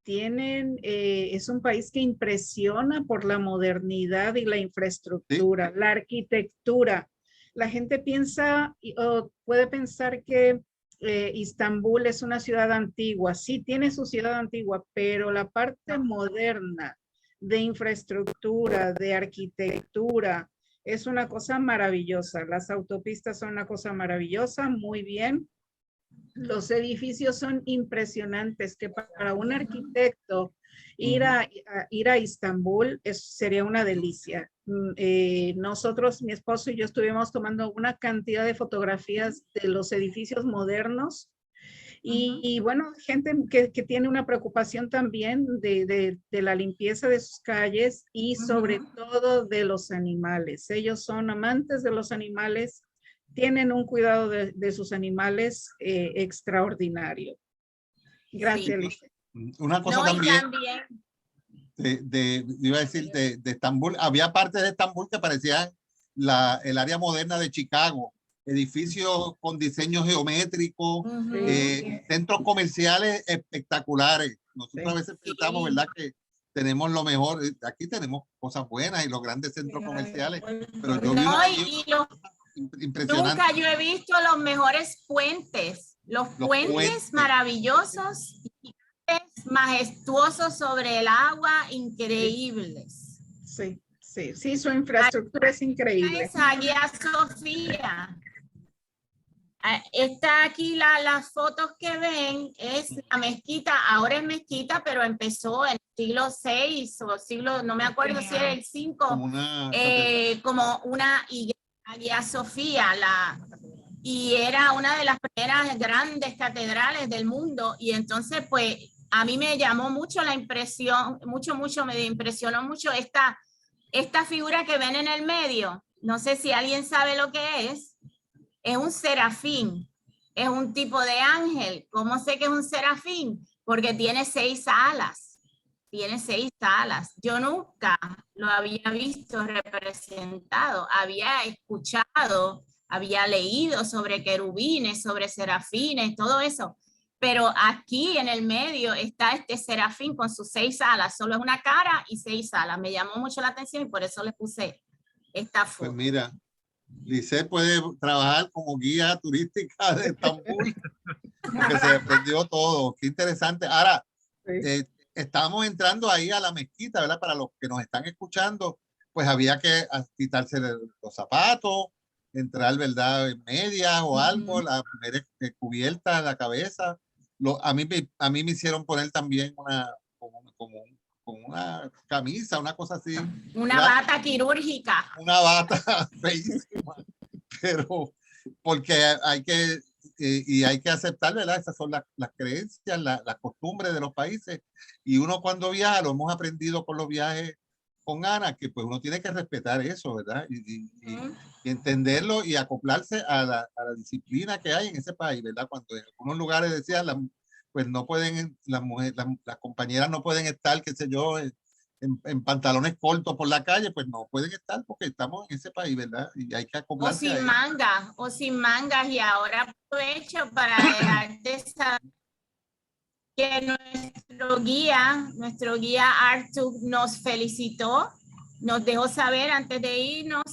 es un país que impresiona por la modernidad y la infraestructura, la arquitectura. la gente piensa o puede pensar que Istambul es una ciudad antigua. Sí, tiene su ciudad antigua, pero la parte moderna de infraestructura, de arquitectura, es una cosa maravillosa. Las autopistas son una cosa maravillosa, muy bien. Los edificios son impresionantes, que para un arquitecto ir a Istambul sería una delicia. Nosotros, mi esposo y yo estuvimos tomando una cantidad de fotografías de los edificios modernos y bueno, gente que tiene una preocupación también de la limpieza de sus calles y sobre todo de los animales. Ellos son amantes de los animales, tienen un cuidado de sus animales extraordinario. Gracias, Lice. Una cosa también, iba a decir, de Estambul, había partes de Estambul que parecían el área moderna de Chicago, edificios con diseño geométrico, centros comerciales espectaculares. Nosotros a veces pensamos, ¿verdad?, que tenemos lo mejor. Aquí tenemos cosas buenas y los grandes centros comerciales, pero yo impresionante. Nunca yo he visto los mejores puentes, los puentes maravillosos, majestuosos sobre el agua, increíbles. Sí, su infraestructura es increíble. Esa Hagia Sofía. Está aquí las fotos que ven, es la mezquita, ahora es mezquita, pero empezó en el siglo VI o siglo, no me acuerdo si era el 5, como una Hagia Sofía, y era una de las primeras grandes catedrales del mundo, y entonces pues a mí me llamó mucho la impresión, me impresionó mucho esta figura que ven en el medio. No sé si alguien sabe lo que es un serafín, es un tipo de ángel. ¿Cómo sé que es un serafín? Porque tiene 6 alas, Yo nunca lo había visto representado, había escuchado, había leído sobre querubines, sobre serafines, todo eso. Pero aquí en el medio está este serafín con sus 6 alas, solo es una cara y 6 alas. Me llamó mucho la atención y por eso le puse esta foto. Pues mira, Lice puede trabajar como guía turística de Estambul, porque se aprendió todo. Qué interesante. Ahora, estamos entrando ahí a la mezquita, ¿verdad? Para los que nos están escuchando, pues había que quitarse los zapatos, entrar, ¿verdad?, en medias o algo, la mujer cubierta la cabeza. A mí me hicieron poner también como una camisa, una cosa así. Una bata quirúrgica. Una bata feísima, pero porque hay que aceptar, ¿verdad? Esas son las creencias, las costumbres de los países, y uno cuando viaja, lo hemos aprendido con los viajes con Ana, que pues uno tiene que respetar eso, ¿verdad? Y entenderlo y acoplarse a la disciplina que hay en ese país, ¿verdad? Cuando en algunos lugares decían, pues no pueden, las compañeras no pueden estar, qué sé yo, en pantalones cortos por la calle, pues no pueden estar porque estamos en ese país, ¿verdad? Y hay que acoplarse. O sin mangas, y ahora aprovecho para dejarte saber que nuestro guía Artur nos felicitó, nos dejó saber antes de irnos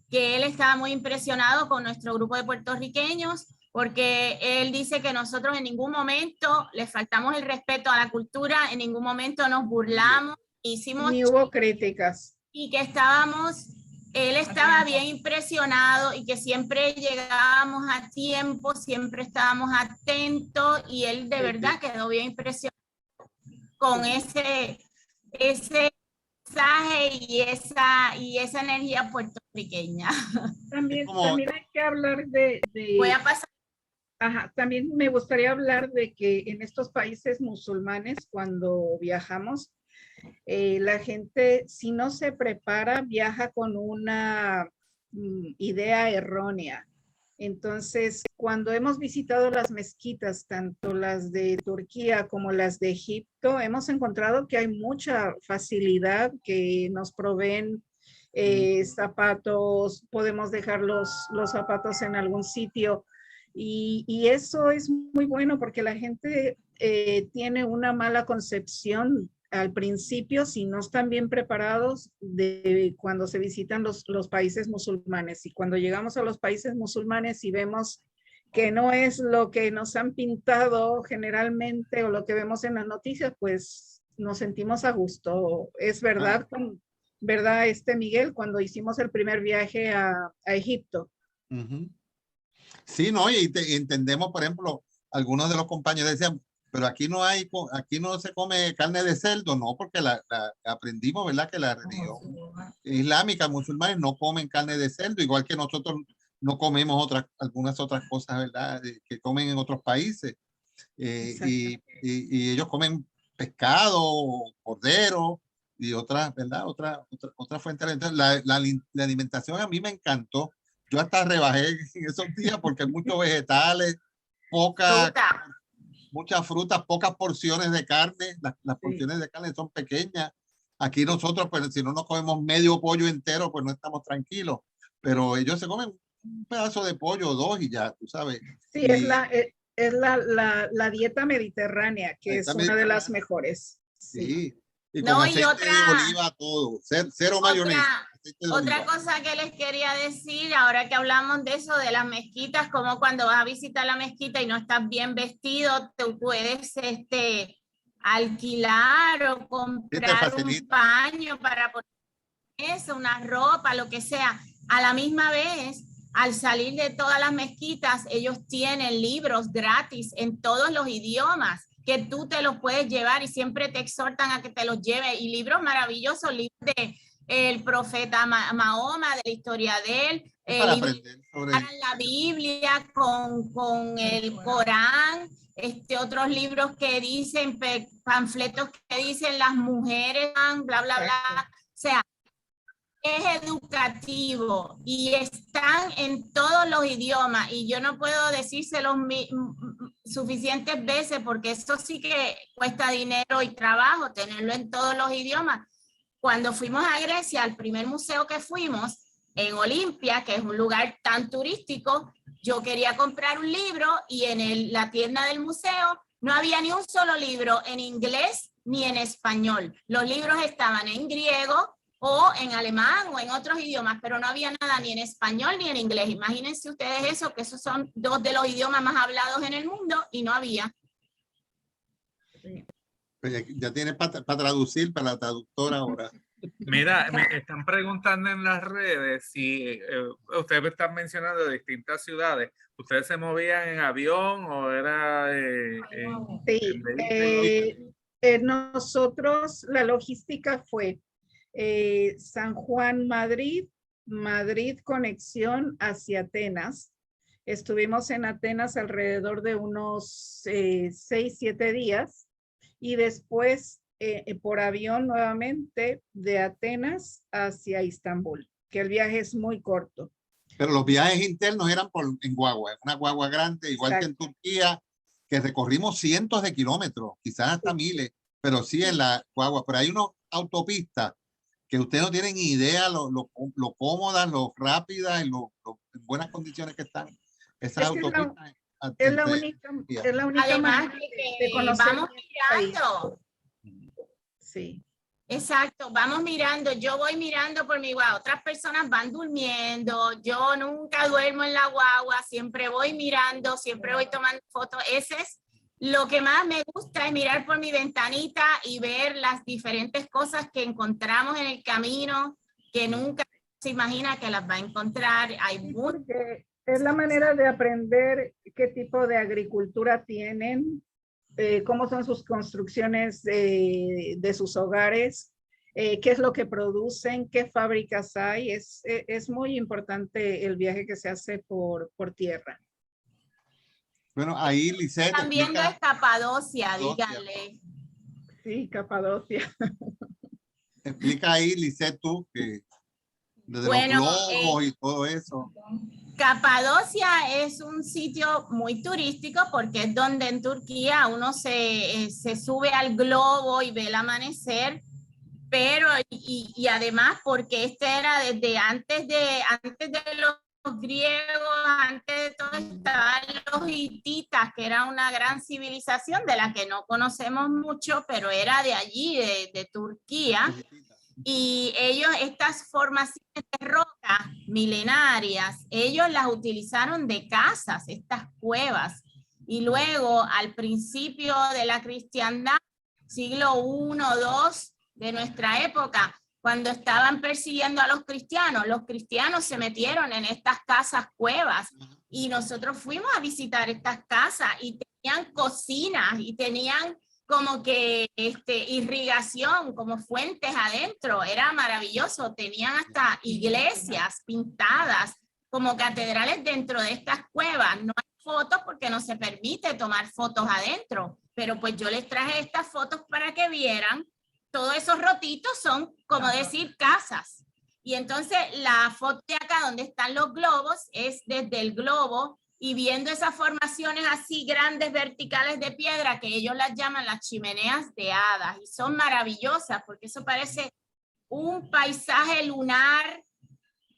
que él estaba muy impresionado con nuestro grupo de puertorriqueños, porque él dice que nosotros en ningún momento le faltamos el respeto a la cultura, en ningún momento nos burlamos, ni hubo críticas. Y que él estaba bien impresionado y que siempre llegábamos a tiempo, siempre estábamos atentos, y él de verdad quedó bien impresionado con ese mensaje y esa energía puertorriqueña. También hay que hablar de voy a pasar. También me gustaría hablar de que en estos países musulmanes, cuando viajamos, la gente, si no se prepara, viaja con una idea errónea. Entonces, cuando hemos visitado las mezquitas, tanto las de Turquía como las de Egipto, hemos encontrado que hay mucha facilidad, que nos proveen zapatos, podemos dejar los zapatos en algún sitio, y eso es muy bueno porque la gente tiene una mala concepción al principio, si no están bien preparados, de cuando se visitan los países musulmanes. Y cuando llegamos a los países musulmanes y vemos que no es lo que nos han pintado generalmente o lo que vemos en las noticias, pues nos sentimos a gusto. Es verdad, ¿verdad, Miguel? Cuando hicimos el primer viaje a Egipto. Sí, no, y entendemos, por ejemplo, algunos de los compañeros decían, pero aquí no se come carne de cerdo, no, porque aprendimos, ¿verdad? Que la religión islámica, musulmanes no comen carne de cerdo, igual que nosotros no comemos algunas otras cosas, ¿verdad? Que comen en otros países. Y ellos comen pescado, cordero y otras, ¿verdad? Otra fuente de alimentación. La alimentación a mí me encantó. Yo hasta rebajé en esos días porque hay muchos vegetales, muchas frutas, pocas porciones de carne. Las porciones de carne son pequeñas. Aquí nosotros, pues si no nos comemos medio pollo entero, pues no estamos tranquilos. Pero ellos se comen un pedazo de pollo o dos y ya, tú sabes. Sí, es la dieta mediterránea, que es una de las mejores. Sí. Y no, con aceite y otra, de oliva todo, cero mayonesa. Otra cosa que les quería decir, ahora que hablamos de eso, de las mezquitas, como cuando vas a visitar la mezquita y no estás bien vestido, te puedes alquilar o comprar un paño para poner eso, una ropa, lo que sea. A la misma vez, al salir de todas las mezquitas, ellos tienen libros gratis en todos los idiomas que tú te los puedes llevar y siempre te exhortan a que te los lleves. Y libros maravillosos, libros de el profeta Mahoma, de la historia de él, aprender sobre la Biblia con el Corán, otros libros que dicen, panfletos que dicen las mujeres, bla, bla, bla. O sea, es educativo y están en todos los idiomas y yo no puedo decírselos suficientes veces porque eso sí que cuesta dinero y trabajo tenerlo en todos los idiomas. Cuando fuimos a Grecia, al primer museo que fuimos, en Olimpia, que es un lugar tan turístico, yo quería comprar un libro y en la tienda del museo no había ni un solo libro en inglés ni en español. Los libros estaban en griego o en alemán o en otros idiomas, pero no había nada ni en español ni en inglés. Imagínense ustedes eso, que esos son dos de los idiomas más hablados en el mundo y no había. Ya tienes para traducir, para la traductora ahora. Mira, me están preguntando en las redes si ustedes están mencionando distintas ciudades. ¿Ustedes se movían en avión o era nosotros, la logística fue San Juan, Madrid conexión hacia Atenas. Estuvimos en Atenas alrededor de unos 6-7 días y después por avión nuevamente de Atenas hacia Istambul, que el viaje es muy corto. Pero los viajes internos eran en guagua, una guagua grande, igual que en Turquía, que recorrimos cientos de kilómetros, quizás hasta miles, pero sí en la guagua. Pero hay unas autopistas que ustedes no tienen idea lo cómodas, lo rápidas y lo en buenas condiciones que están. Esas autopistas. Es la única Además manera de conocer. Vamos mirando. Sí. Exacto, vamos mirando, yo voy mirando por mi guagua, otras personas van durmiendo, yo nunca duermo en la guagua, siempre voy mirando, siempre voy tomando fotos. Ese es lo que más me gusta, es mirar por mi ventanita y ver las diferentes cosas que encontramos en el camino, que nunca se imagina que las va a encontrar. Es la manera de aprender qué tipo de agricultura tienen, cómo son sus construcciones de sus hogares, qué es lo que producen, qué fábricas hay. Es muy importante el viaje que se hace por tierra. Bueno, ahí Lisette. Están viendo Capadocia, díganle. Sí, Capadocia. Explica ahí, Lisette, tú, que desde los globos y todo eso. Capadocia es un sitio muy turístico porque es donde en Turquía uno se sube al globo y ve el amanecer, pero y además porque era desde antes de los los griegos, antes de todo estaban los hititas, que era una gran civilización de la que no conocemos mucho, pero era de allí, de Turquía. Y ellos, estas formaciones de roca milenarias, ellos las utilizaron de casas, estas cuevas. Y luego, al principio de la cristiandad, siglo I, II de nuestra época, cuando estaban persiguiendo a los cristianos se metieron en estas casas cuevas y nosotros fuimos a visitar estas casas y tenían cocinas y tenían como que irrigación, como fuentes adentro, era maravilloso, tenían hasta iglesias pintadas como catedrales dentro de estas cuevas. No hay fotos porque no se permite tomar fotos adentro, pero pues yo les traje estas fotos para que vieran. Todos esos rotitos son, como decir, casas. Y entonces la foto de acá donde están los globos es desde el globo y viendo esas formaciones así grandes verticales de piedra que ellos las llaman las chimeneas de hadas y son maravillosas porque eso parece un paisaje lunar,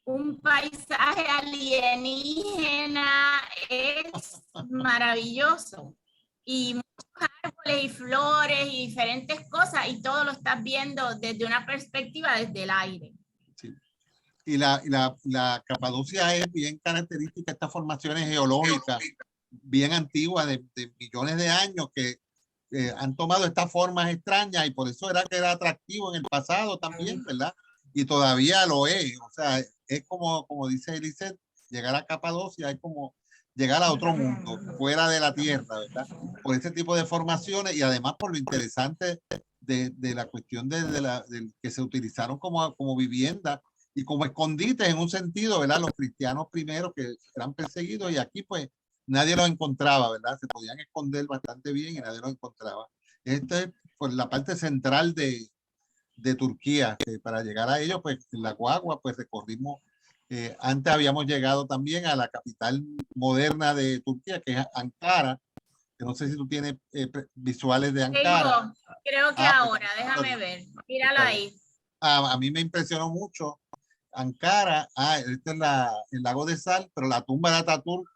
un paisaje alienígena, es maravilloso. Y muchos árboles y flores y diferentes cosas y todo lo estás viendo desde una perspectiva desde el aire. Sí. Y la Capadocia es bien característica, estas formaciones geológicas bien antiguas de millones de años que han tomado estas formas extrañas y por eso era que era atractivo en el pasado también, ¿verdad? Y todavía lo es. O sea, es como dice Eliseth, llegar a Capadocia es como llegar a otro mundo, fuera de la tierra, ¿verdad? Por este tipo de formaciones y además por lo interesante de la cuestión de que se utilizaron como vivienda y como escondites en un sentido, ¿verdad? Los cristianos primeros que eran perseguidos y aquí pues nadie los encontraba, ¿verdad? Se podían esconder bastante bien y nadie los encontraba. Esta es pues, la parte central de Turquía. Para llegar a ellos, pues en la guagua, pues recorrimos. Antes habíamos llegado también a la capital moderna de Turquía, que es Ankara, que no sé si tú tienes visuales de Ankara. Creo que ahora, pues, déjame ver, míralo ahí. A mí me impresionó mucho Ankara, este es el lago de sal, pero la tumba de Ataturk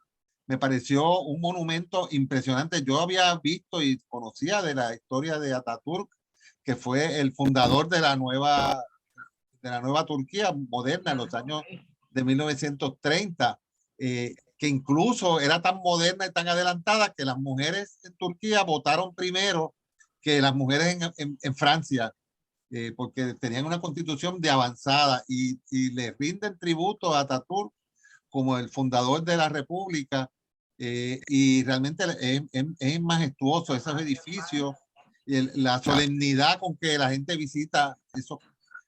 me pareció un monumento impresionante. Yo había visto y conocía de la historia de Ataturk, que fue el fundador de la nueva Turquía moderna en los años de 1930, que incluso era tan moderna y tan adelantada que las mujeres en Turquía votaron primero que las mujeres en Francia, porque tenían una constitución de avanzada y le rinden tributo a Ataturk como el fundador de la República, y realmente es majestuoso esos edificios, la solemnidad con que la gente visita eso.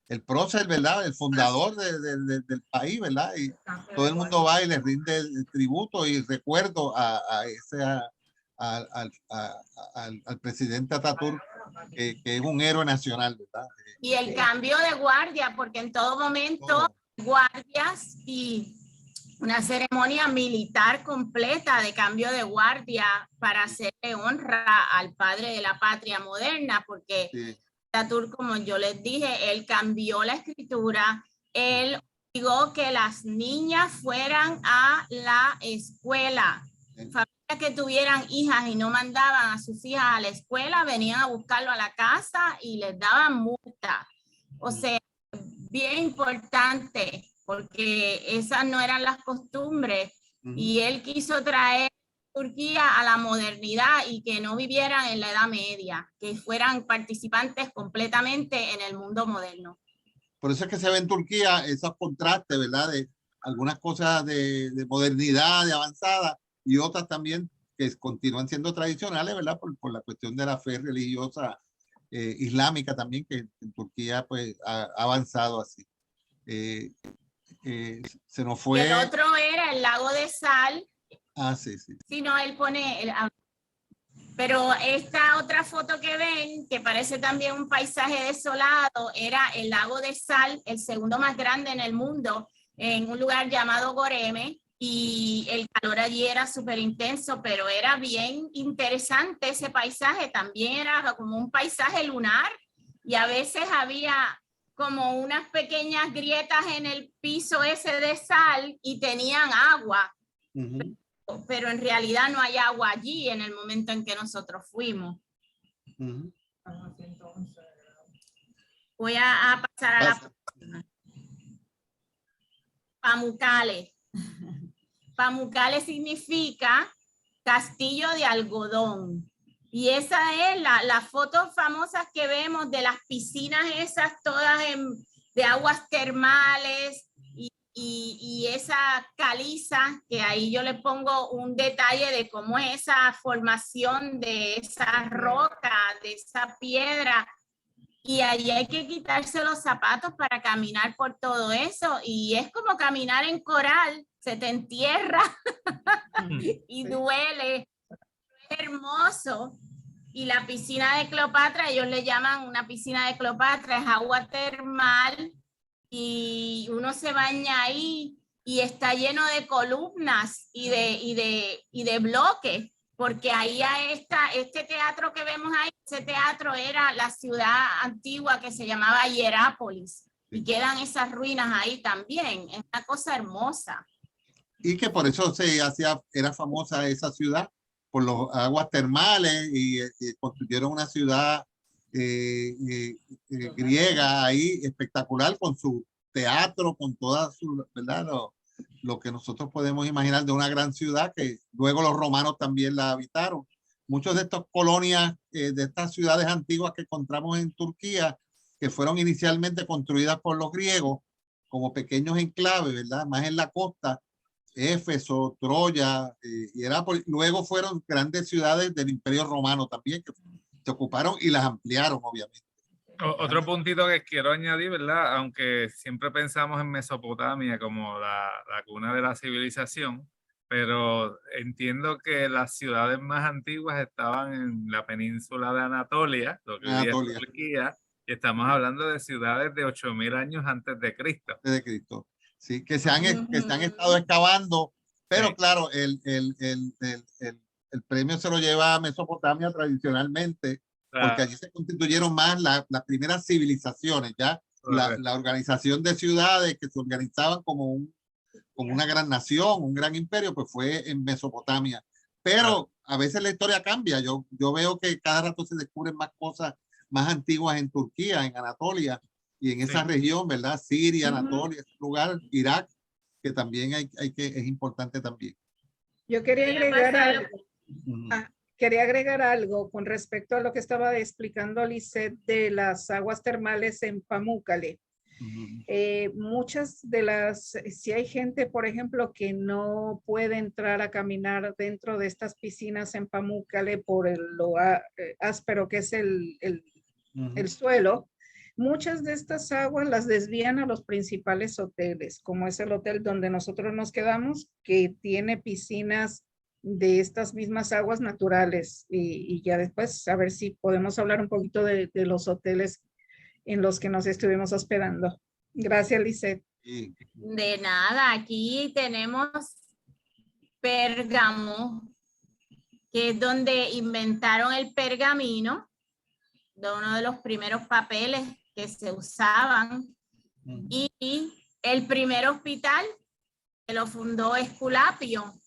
El prócer, ¿verdad? El fundador del país, ¿verdad? Y todo el mundo va y le rinde tributo y recuerdo al presidente Ataturk, que es un héroe nacional, ¿verdad? Y el cambio de guardia, porque en todo momento guardias y una ceremonia militar completa de cambio de guardia para hacerle honra al padre de la patria moderna, porque sí. Ataturk, como yo les dije, él cambió la escritura, él obligó que las niñas fueran a la escuela. Sí. Familias que tuvieran hijas y no mandaban a sus hijas a la escuela, venían a buscarlo a la casa y les daban multa. O sea, bien importante, porque esas no eran las costumbres. Y él quiso traer Turquía a la modernidad y que no vivieran en la Edad Media, que fueran participantes completamente en el mundo moderno. Por eso es que se ve en Turquía esos contrastes, ¿verdad? De algunas cosas de modernidad, de avanzada, y otras también que continúan siendo tradicionales, ¿verdad? Por la cuestión de la fe religiosa islámica también, que en Turquía pues ha avanzado así. Se nos fue... El otro era el lago de sal. Sí. Sí, no, él pone... Pero esta otra foto que ven, que parece también un paisaje desolado, era el lago de sal, el segundo más grande en el mundo, en un lugar llamado Goreme, y el calor allí era súper intenso, pero era bien interesante ese paisaje, también era como un paisaje lunar, y a veces había como unas pequeñas grietas en el piso ese de sal y tenían agua, pero en realidad no hay agua allí en el momento en que nosotros fuimos. Voy a pasar a la próxima. Pamukkale. Pamukkale significa castillo de algodón. Y esa es las fotos famosas que vemos de las piscinas esas todas de aguas termales y esa caliza, que ahí yo le pongo un detalle de cómo es esa formación de esa roca, de esa piedra. Y allí hay que quitarse los zapatos para caminar por todo eso. Y es como caminar en coral, se te entierra y duele. Es hermoso. Y la piscina de Cleopatra, ellos le llaman una piscina de Cleopatra, es agua termal y uno se baña ahí y está lleno de columnas y de bloques, porque ahí este teatro que vemos ahí, ese teatro era la ciudad antigua que se llamaba Hierápolis y quedan esas ruinas ahí también. Es una cosa hermosa. Y que por eso era famosa esa ciudad, por las aguas termales y construyeron una ciudad griega ahí espectacular con su teatro, con toda su, ¿verdad? Lo que nosotros podemos imaginar de una gran ciudad que luego los romanos también la habitaron. Muchos de estas colonias, de estas ciudades antiguas que encontramos en Turquía, que fueron inicialmente construidas por los griegos como pequeños enclaves, ¿verdad? Más en la costa, Éfeso, Troya, luego fueron grandes ciudades del Imperio Romano también, que se ocuparon y las ampliaron, obviamente. Otro puntito que quiero añadir, ¿verdad? Aunque siempre pensamos en Mesopotamia como la cuna de la civilización, pero entiendo que las ciudades más antiguas estaban en la península de Anatolia, lo que hoy es Turquía, y estamos hablando de ciudades de 8.000 años antes de Cristo. De Cristo. Sí, que se han estado excavando, pero claro, el premio se lo lleva a Mesopotamia tradicionalmente, porque allí se constituyeron más las primeras civilizaciones, ya la organización de ciudades que se organizaban como una gran nación, un gran imperio, pues fue en Mesopotamia. Pero a veces la historia cambia. Yo veo que cada rato se descubren más cosas más antiguas en Turquía, en Anatolia, y en esa región, ¿verdad? Siria, Anatolia, ese lugar, Irak, que también es importante también. Yo quería agregar algo con respecto a lo que estaba explicando Lisette de las aguas termales en Pamukkale. Muchas de si hay gente, por ejemplo, que no puede entrar a caminar dentro de estas piscinas en Pamukkale por lo áspero que es el suelo, muchas de estas aguas las desvían a los principales hoteles, como es el hotel donde nosotros nos quedamos, que tiene piscinas de estas mismas aguas naturales. Y ya después a ver si podemos hablar un poquito de los hoteles en los que nos estuvimos hospedando. Gracias, Lisette. De nada, aquí tenemos Pérgamo, que es donde inventaron el pergamino, de uno de los primeros papeles que se usaban, y el primer hospital que lo fundó Esculapio.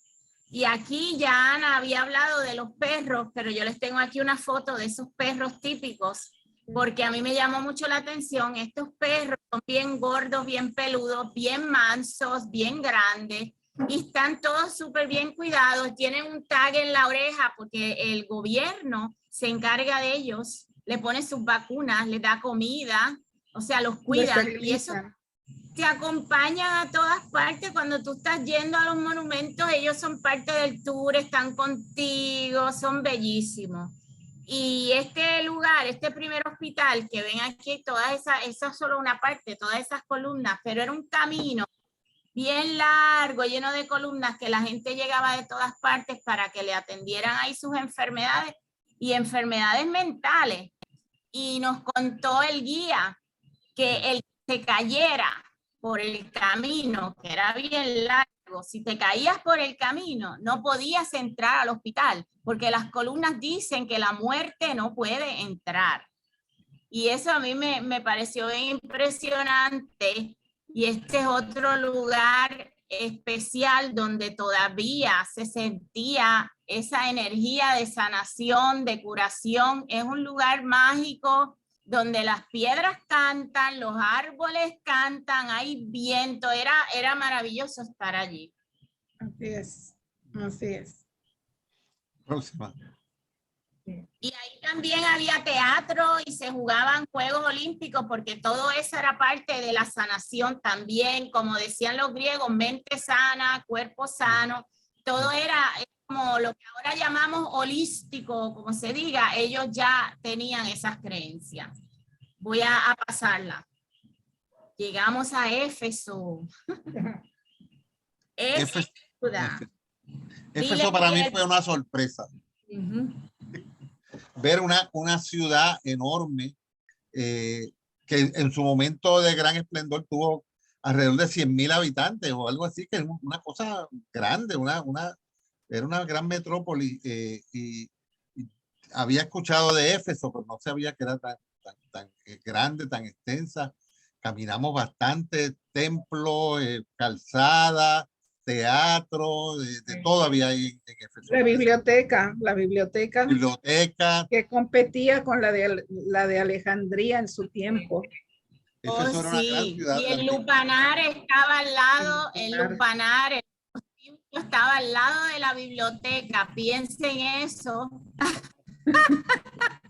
Y aquí ya Ana había hablado de los perros, pero yo les tengo aquí una foto de esos perros típicos, porque a mí me llamó mucho la atención. Estos perros son bien gordos, bien peludos, bien mansos, bien grandes, y están todos súper bien cuidados. Tienen un tag en la oreja porque el gobierno se encarga de ellos, le pone sus vacunas, les da comida, o sea, los cuidan, y eso te acompañan a todas partes. Cuando tú estás yendo a los monumentos, ellos son parte del tour, están contigo, son bellísimos. Y este lugar, este primer hospital que ven aquí, esa es solo una parte, todas esas columnas, pero era un camino bien largo, lleno de columnas, que la gente llegaba de todas partes para que le atendieran ahí sus enfermedades y enfermedades mentales. Y nos contó el guía que el que se cayera por el camino, que era bien largo, si te caías por el camino, no podías entrar al hospital, porque las columnas dicen que la muerte no puede entrar. Y eso a mí me pareció bien impresionante. Y este es otro lugar especial donde todavía se sentía esa energía de sanación, de curación. Es un lugar mágico donde las piedras cantan, los árboles cantan, hay viento. Era maravilloso estar allí. Así es, así es. Próxima. Y ahí también había teatro y se jugaban Juegos Olímpicos porque todo eso era parte de la sanación también, como decían los griegos, mente sana, cuerpo sano, todo era como lo que ahora llamamos holístico, como se diga, ellos ya tenían esas creencias. Voy a pasarla. Llegamos a Éfeso. Éfeso Dile para mí que- fue una sorpresa. Ver una ciudad enorme que en su momento de gran esplendor tuvo alrededor de 100,000 habitantes o algo así, que es una cosa grande, era una gran metrópoli y había escuchado de Éfeso, pero no sabía que era tan grande, tan extensa. Caminamos bastante, templo, calzada, teatro, de todo había ahí en Éfeso. La biblioteca que competía con la de Alejandría en su tiempo. Éfeso era una gran sí, ciudad. y el lupanar estaba al lado, el lupanar estaba al lado de la biblioteca, piensen eso.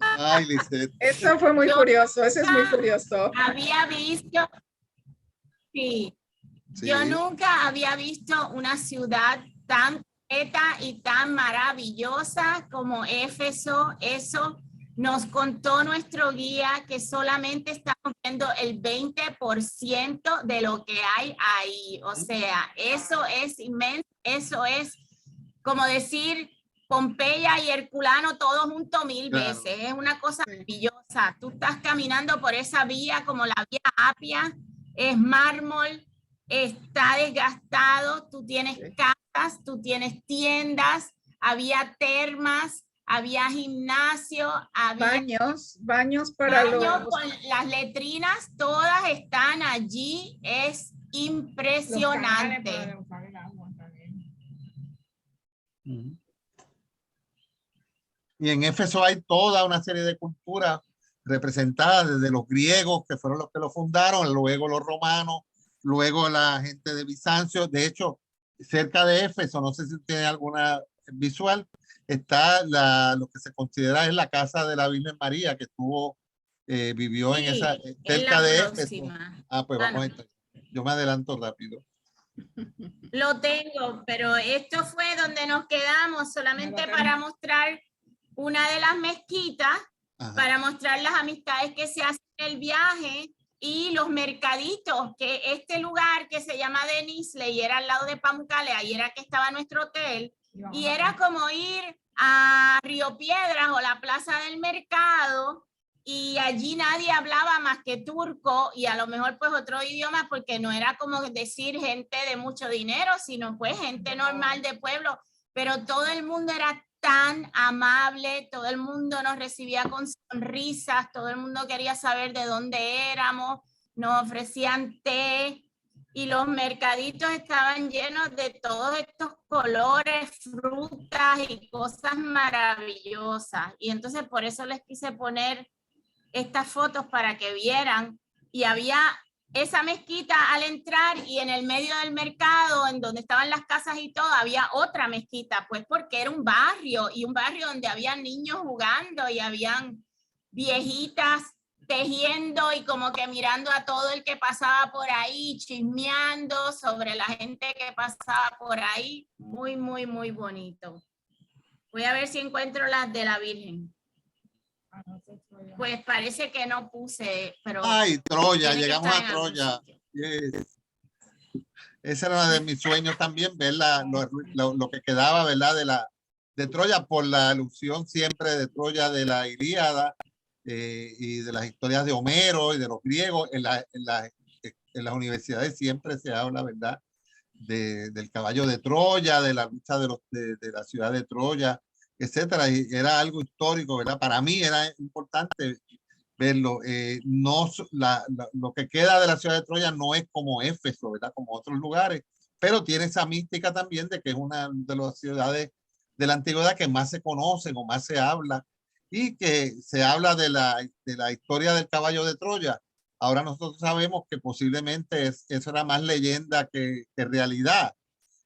Ay, Lisette. Eso fue muy curioso, eso es muy curioso. Había visto, sí, yo nunca había visto una ciudad tan completa y tan maravillosa como Éfeso. Eso nos contó nuestro guía que solamente estamos viendo el 20% de lo que hay ahí. O sea, eso es inmenso, eso es como decir Pompeya y Herculano todos juntos 1000 veces. Es una cosa maravillosa. Tú estás caminando por esa vía como la vía Apia, es mármol, está desgastado, tú tienes casas, tú tienes tiendas, había termas, había gimnasio, había baños para los... con las letrinas, todas están allí, es impresionante. Y en Éfeso hay toda una serie de culturas representadas desde los griegos, que fueron los que lo fundaron, luego los romanos, luego la gente de Bizancio. De hecho, cerca de Éfeso, no sé si tiene alguna visual, está lo que se considera es la casa de la Virgen María, que vivió en esa, cerca de Éfeso. Pues vamos a entrar. Yo me adelanto rápido. Lo tengo, pero esto fue donde nos quedamos solamente para mostrar una de las mezquitas, para mostrar las amistades que se hacen en el viaje y los mercaditos, que este lugar que se llama Denizli y era al lado de Pamukkale, ahí era que estaba nuestro hotel, y era como ir a Río Piedras o la Plaza del Mercado, y allí nadie hablaba más que turco y a lo mejor pues otro idioma, porque no era como decir gente de mucho dinero, sino pues gente normal de pueblo, pero todo el mundo era tan amable, todo el mundo nos recibía con sonrisas, todo el mundo quería saber de dónde éramos, nos ofrecían té y los mercaditos estaban llenos de todos estos colores, frutas y cosas maravillosas. Y entonces por eso les quise poner estas fotos para que vieran. Y había esa mezquita al entrar y en el medio del mercado, en donde estaban las casas y todo, había otra mezquita, pues porque era un barrio y un barrio donde había niños jugando y habían viejitas tejiendo y como que mirando a todo el que pasaba por ahí, chismeando sobre la gente que pasaba por ahí. Muy, muy, muy bonito. Voy a ver si encuentro las de la Virgen. Pues parece que no puse, pero... Ay, Troya, llegamos a Troya. Yes. Ese era uno de mis sueños también, ver lo que quedaba, ¿verdad? De Troya, por la alusión siempre de Troya de la Ilíada y de las historias de Homero y de los griegos. En las universidades siempre se habla, ¿verdad? Del caballo de Troya, de la lucha de la ciudad de Troya, etcétera. Y era algo histórico, ¿verdad? Para mí era importante verlo. No, lo que queda de la ciudad de Troya no es como Éfeso, ¿verdad? Como otros lugares, pero tiene esa mística también de que es una de las ciudades de la antigüedad que más se conocen o más se habla, y que se habla de la historia del caballo de Troya. Ahora nosotros sabemos que posiblemente eso era más leyenda que realidad,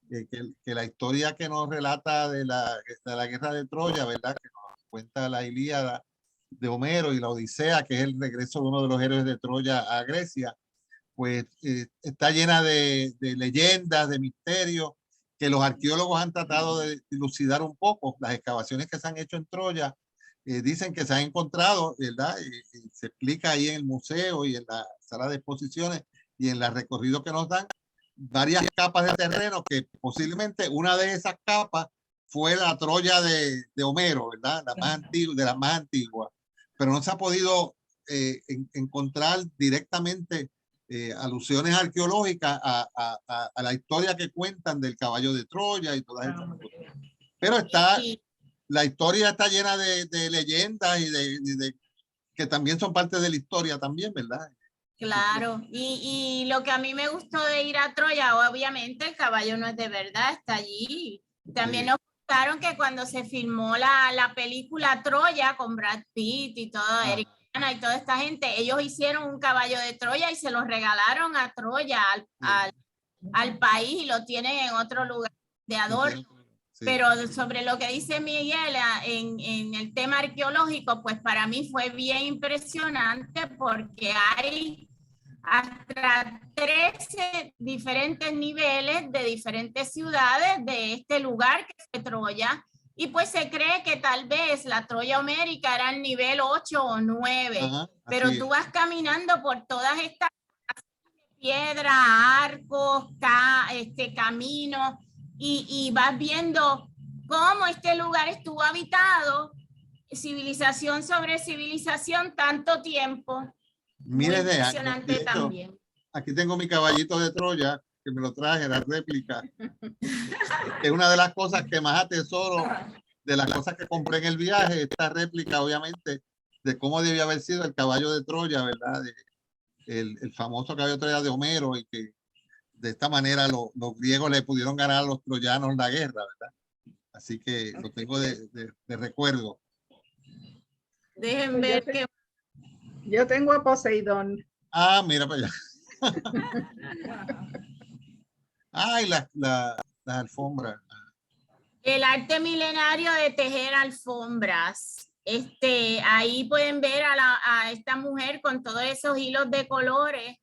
que la historia que nos relata de la guerra de Troya, ¿verdad? Que nos cuenta la Ilíada de Homero y la Odisea, que es el regreso de uno de los héroes de Troya a Grecia, pues está llena de leyendas, de misterios, que los arqueólogos han tratado de dilucidar un poco. Las excavaciones que se han hecho en Troya dicen que se han encontrado, ¿verdad? Y se explica ahí en el museo y en la sala de exposiciones y en el recorrido que nos dan, varias capas de terreno, que posiblemente una de esas capas fue la Troya de Homero, ¿verdad? La más antigua, de las más antiguas, pero no se ha podido encontrar directamente alusiones arqueológicas a la historia que cuentan del caballo de Troya y todas estas cosas. Pero la historia está llena de leyendas y de que también son parte de la historia también, ¿verdad? Claro, y lo que a mí me gustó de ir a Troya, obviamente el caballo no es de verdad, está allí. También nos contaron que cuando se filmó la película Troya con Brad Pitt y todo, Eric Bana y toda esta gente, ellos hicieron un caballo de Troya y se lo regalaron a Troya, al país, y lo tienen en otro lugar de adorno. Sí. Pero sobre lo que dice Miguel en el tema arqueológico, pues para mí fue bien impresionante, porque hay hasta 13 diferentes niveles de diferentes ciudades de este lugar que fue Troya, y pues se cree que tal vez la Troya homérica era el nivel 8 o 9. Ajá, pero tú vas caminando por todas estas piedras, arcos, caminos, y vas viendo cómo este lugar estuvo habitado, civilización sobre civilización, tanto tiempo. Miles de años. De hecho, también. Aquí tengo mi caballito de Troya, que me lo traje, la réplica. Es una de las cosas que más atesoro, de las cosas que compré en el viaje, esta réplica, obviamente, de cómo debía haber sido el caballo de Troya, ¿verdad? El famoso caballo de Troya de Homero, y que de esta manera los griegos le pudieron ganar a los troyanos la guerra, ¿verdad? Así que lo tengo de recuerdo. Déjenme ver que... Yo tengo a Poseidón. Ah, mira para allá. Ay, las alfombras. El arte milenario de tejer alfombras. Ahí pueden ver a esta mujer con todos esos hilos de colores,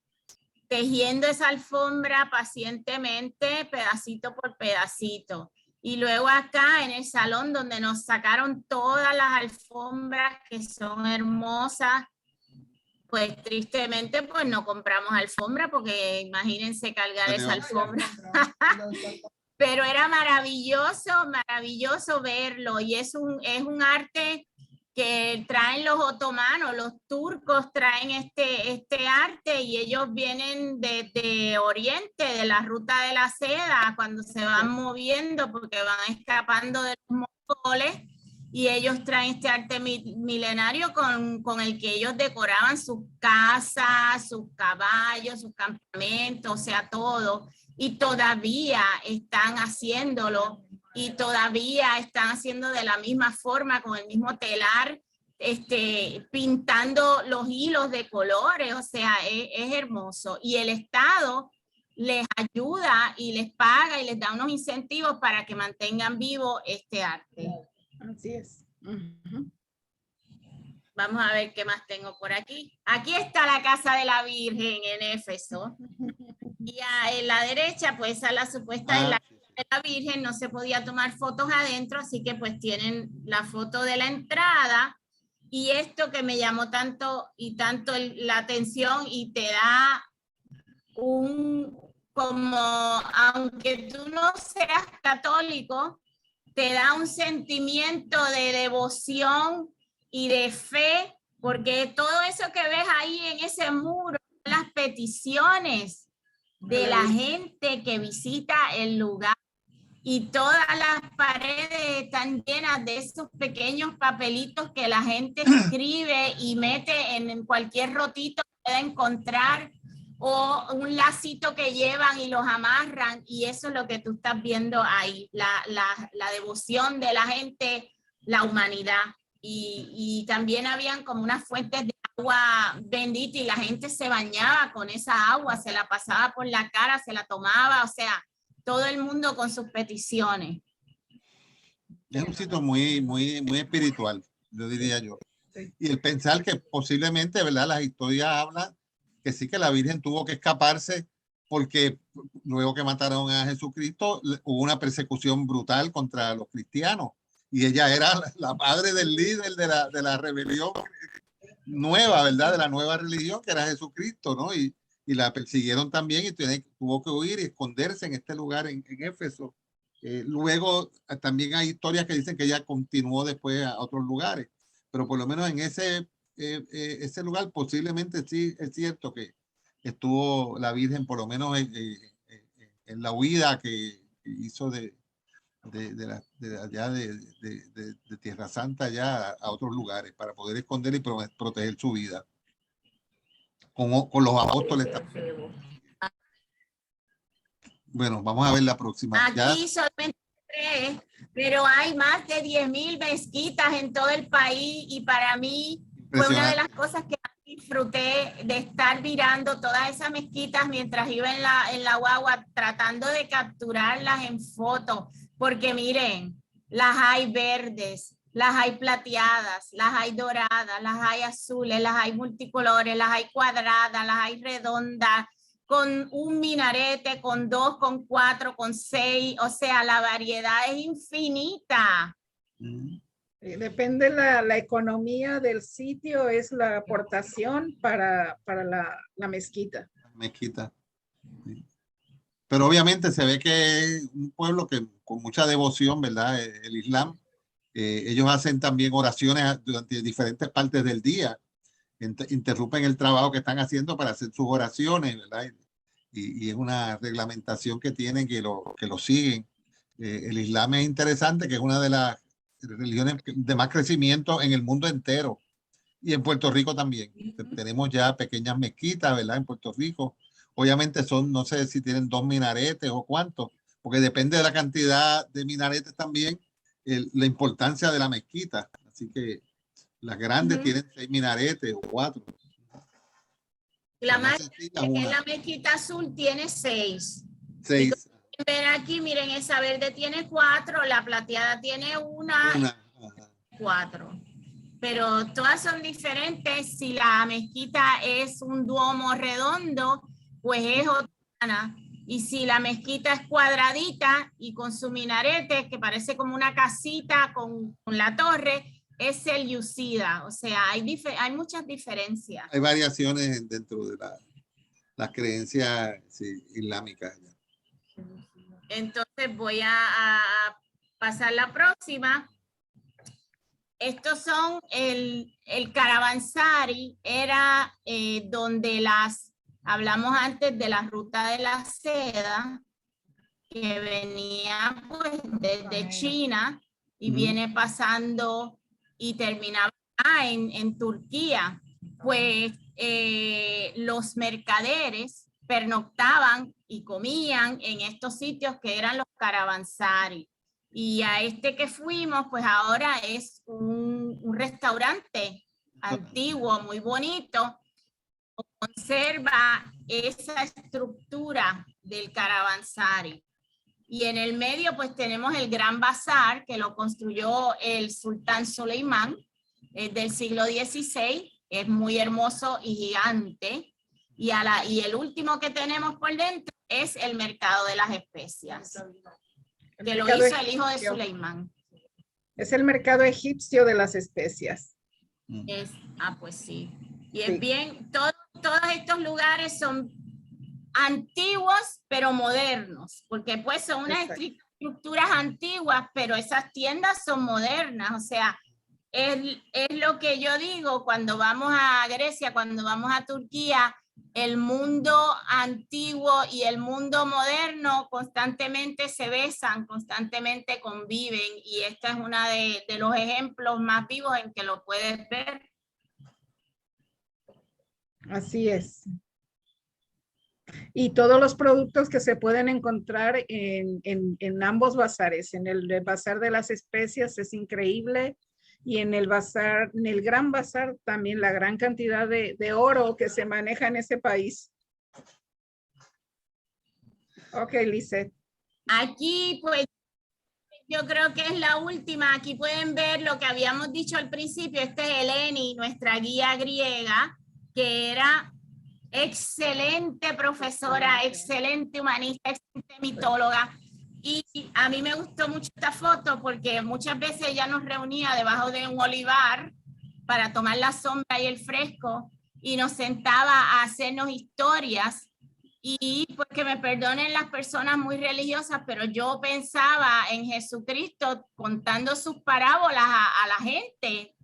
tejiendo esa alfombra pacientemente, pedacito por pedacito. Y luego acá en el salón, donde nos sacaron todas las alfombras, que son hermosas, pues tristemente pues no compramos alfombra, porque imagínense cargar esa alfombra. Pero era maravilloso, maravilloso verlo, y es un arte que traen los otomanos, los turcos traen este arte, y ellos vienen de Oriente, de la ruta de la seda, cuando se van moviendo porque van escapando de los mongoles, y ellos traen este arte milenario con el que ellos decoraban sus casas, sus caballos, sus campamentos, o sea, todo. Y todavía están haciéndolo, y todavía están haciendo de la misma forma, con el mismo telar, pintando los hilos de colores, o sea, es hermoso. Y el Estado les ayuda y les paga y les da unos incentivos para que mantengan vivo este arte. Así es. Vamos a ver qué más tengo por aquí. Aquí está la casa de la Virgen en Éfeso. Y en la derecha, pues a la supuesta de la Virgen, no se podía tomar fotos adentro, así que pues tienen la foto de la entrada. Y esto que me llamó tanto la atención, y te da como, aunque tú no seas católico, te da un sentimiento de devoción y de fe, porque todo eso que ves ahí en ese muro, las peticiones de la gente que visita el lugar. y todas las paredes están llenas de esos pequeños papelitos que la gente escribe y mete en cualquier rotito que pueda encontrar, o un lacito que llevan y los amarran, y eso es lo que tú estás viendo ahí, la devoción de la gente, la humanidad. Y también habían como unas fuentes de agua bendita y la gente se bañaba con esa agua, se la pasaba por la cara, se la tomaba, o sea, todo el mundo con sus peticiones. Es un sitio muy, muy, muy espiritual, yo diría yo. Y el pensar que posiblemente, ¿verdad? Las historias hablan que sí, que la Virgen tuvo que escaparse porque luego que mataron a Jesucristo hubo una persecución brutal contra los cristianos y ella era la madre del líder de la rebelión nueva, ¿verdad? De la nueva religión que era Jesucristo, ¿no? Y la persiguieron también y tuvo que huir y esconderse en este lugar en Éfeso. Luego también hay historias que dicen que ella continuó después a otros lugares, pero por lo menos en ese lugar posiblemente sí es cierto que estuvo la Virgen por lo menos en la huida que hizo de allá de Tierra Santa allá a otros lugares para poder esconder y proteger su vida con los apóstoles también. Bueno, vamos a ver la próxima. Aquí solamente 3, pero hay más de 10,000 mezquitas en todo el país y para mí fue una de las cosas que disfruté de estar mirando todas esas mezquitas mientras iba en la guagua tratando de capturarlas en foto, porque miren, las hay verdes, las hay plateadas, las hay doradas, las hay azules, las hay multicolores, las hay cuadradas, las hay redondas, con un minarete, con 2, con 4, con 6, o sea, la variedad es infinita. Depende la economía del sitio, es la aportación para la mezquita. Mezquita. Sí. Pero obviamente se ve que es un pueblo que con mucha devoción, ¿verdad? El Islam, ellos hacen también oraciones durante diferentes partes del día, interrumpen el trabajo que están haciendo para hacer sus oraciones, ¿verdad? Y es una reglamentación que tienen que lo siguen. El Islam es interesante, que es una de las religiones de más crecimiento en el mundo entero y en Puerto Rico también. Tenemos ya pequeñas mezquitas, ¿verdad? En Puerto Rico. Obviamente son, no sé si tienen 2 minaretes o cuántos, porque depende de la cantidad de minaretes también, la importancia de la mezquita. Así que las grandes tienen 6 minaretes o 4. La más sencilla, que es la mezquita azul, tiene 6. 6. Ven aquí, miren, esa verde tiene 4, la plateada tiene una. 4. Pero todas son diferentes. Si la mezquita es un duomo redondo, pues es otra. Y si la mezquita es cuadradita y con su minarete, que parece como una casita con la torre, es el Yusida. O sea, hay muchas diferencias. Hay variaciones dentro de las creencias islámicas. Entonces voy a pasar la próxima. Estos son el caravansari, era donde hablamos antes de la ruta de la seda, que venía pues desde China y viene pasando y terminaba en Turquía. Pues los mercaderes pernoctaban y comían en estos sitios que eran los caravansari. Y a este que fuimos, pues ahora es un restaurante antiguo, muy bonito, conserva esa estructura del caravansari. Y en el medio, pues tenemos el Gran Bazar, que lo construyó el sultán Suleimán, del siglo XVI, es muy hermoso y gigante. Y el último que tenemos por dentro es el mercado de las especias, que lo hizo el hijo de Suleimán. Es el mercado egipcio de las especias. Pues sí. Y es bien, todos estos lugares son antiguos, pero modernos, porque pues son unas estructuras antiguas, pero esas tiendas son modernas. O sea, es lo que yo digo cuando vamos a Grecia, cuando vamos a Turquía, el mundo antiguo y el mundo moderno constantemente se besan, constantemente conviven, y esta es una de los ejemplos más vivos en que lo puedes ver. Así es. Y todos los productos que se pueden encontrar en ambos bazares, en el bazar de las especias es increíble, y en el bazar, en el gran bazar también la gran cantidad de oro que se maneja en ese país. Ok, Lizeth. Aquí pues yo creo que es la última. Aquí pueden ver lo que habíamos dicho al principio. Este es Eleni, nuestra guía griega, que era excelente profesora, excelente humanista, excelente mitóloga. Y a mí me gustó mucho esta foto porque muchas veces ella nos reunía debajo de un olivar para tomar la sombra y el fresco, y nos sentaba a hacernos historias. Y pues que me perdonen las personas muy religiosas, pero yo pensaba en Jesucristo contando sus parábolas a la gente.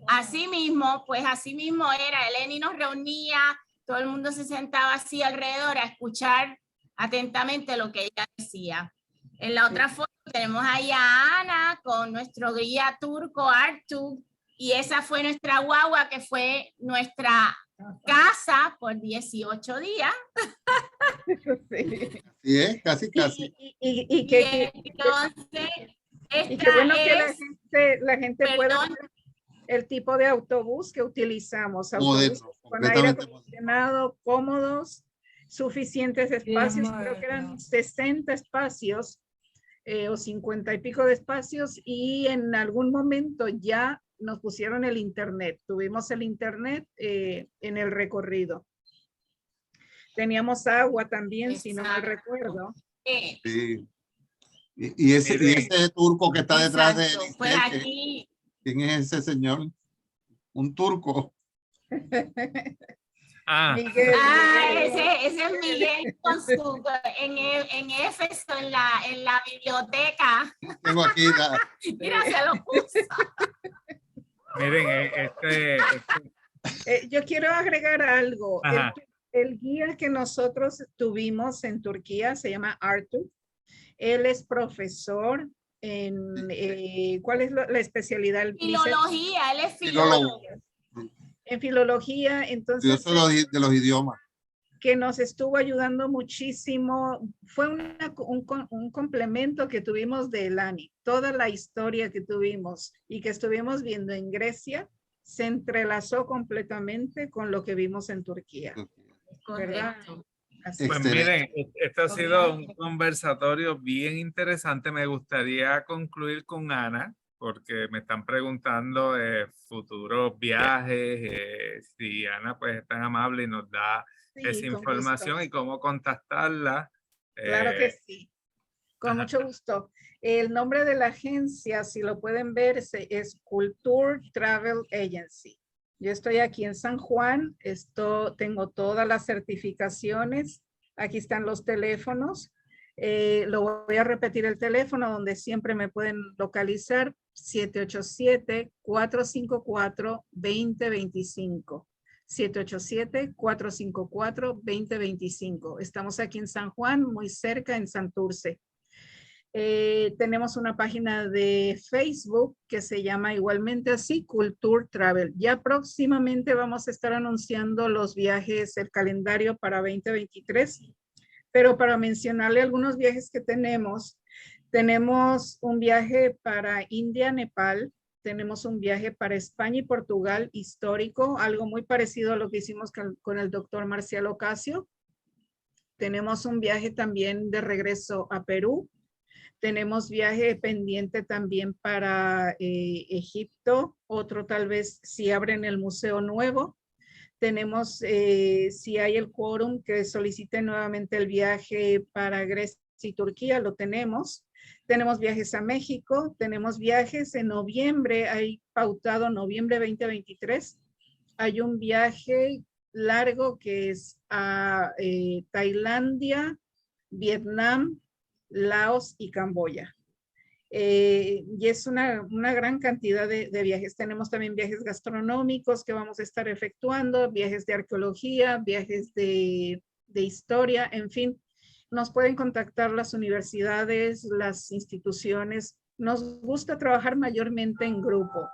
Así mismo, pues así mismo era. Eleni nos reunía, todo el mundo se sentaba así alrededor a escuchar atentamente lo que ella decía. En la otra foto tenemos ahí a Ana con nuestro guía turco Artu, y esa fue nuestra guagua, que fue nuestra casa por 18 días. Sí. Sí, es casi, casi. Y que Entonces, y qué bueno que la gente pueda perdón, ver el tipo de autobús que utilizamos. Autobuses Moderno, con aire completamente moderno. acondicionado, cómodos, suficientes espacios. Creo que eran 60 espacios o 50 y pico de espacios, y en algún momento ya nos pusieron el internet. Tuvimos el internet en el recorrido. Teníamos agua también, si no mal recuerdo. Sí. Y ese turco que está detrás de exacto, pues Lisette, aquí ¿quién es ese señor? Un turco. Miguel, ese es Miguel con su, en Éfeso, en la biblioteca. Tengo aquí Mira, se lo puso. Miren, yo quiero agregar algo. Ajá. El guía que nosotros tuvimos en Turquía se llama Artur. Él es profesor en, ¿cuál es la especialidad? Filología, él es filólogo. En filología, entonces. Yo soy de los idiomas. Que nos estuvo ayudando muchísimo. Fue un complemento que tuvimos de Elani. Toda la historia que tuvimos y que estuvimos viendo en Grecia se entrelazó completamente con lo que vimos en Turquía. ¿Verdad? Así. Pues miren, este ha sido un conversatorio bien interesante. Me gustaría concluir con Ana, porque me están preguntando futuros viajes, si Ana pues es tan amable y nos da esa información y cómo contactarla. Claro que sí, con mucho gusto. El nombre de la agencia, si lo pueden ver, es Culture Travel Agency. Yo estoy aquí en San Juan, tengo todas las certificaciones, aquí están los teléfonos. Lo voy a repetir el teléfono donde siempre me pueden localizar, 787-454-2025. 787-454-2025. Estamos aquí en San Juan, muy cerca en Santurce. Tenemos una página de Facebook que se llama igualmente así, Culture Travel. Ya próximamente vamos a estar anunciando los viajes, el calendario para 2023, pero para mencionarle algunos viajes que tenemos un viaje para India, Nepal, tenemos un viaje para España y Portugal histórico, algo muy parecido a lo que hicimos con el doctor Marcial Ocasio. Tenemos un viaje también de regreso a Perú. Tenemos viaje pendiente también para Egipto, otro tal vez si abren el museo nuevo. Tenemos, si hay el quórum que solicite nuevamente el viaje para Grecia y Turquía, lo tenemos. Tenemos viajes a México, tenemos viajes en noviembre, hay pautado noviembre 2023. Hay un viaje largo que es a Tailandia, Vietnam, Laos y Camboya. Y es una gran cantidad de viajes. Tenemos también viajes gastronómicos que vamos a estar efectuando, viajes de arqueología, viajes de historia, en fin. Nos pueden contactar las universidades, las instituciones. Nos gusta trabajar mayormente en grupo.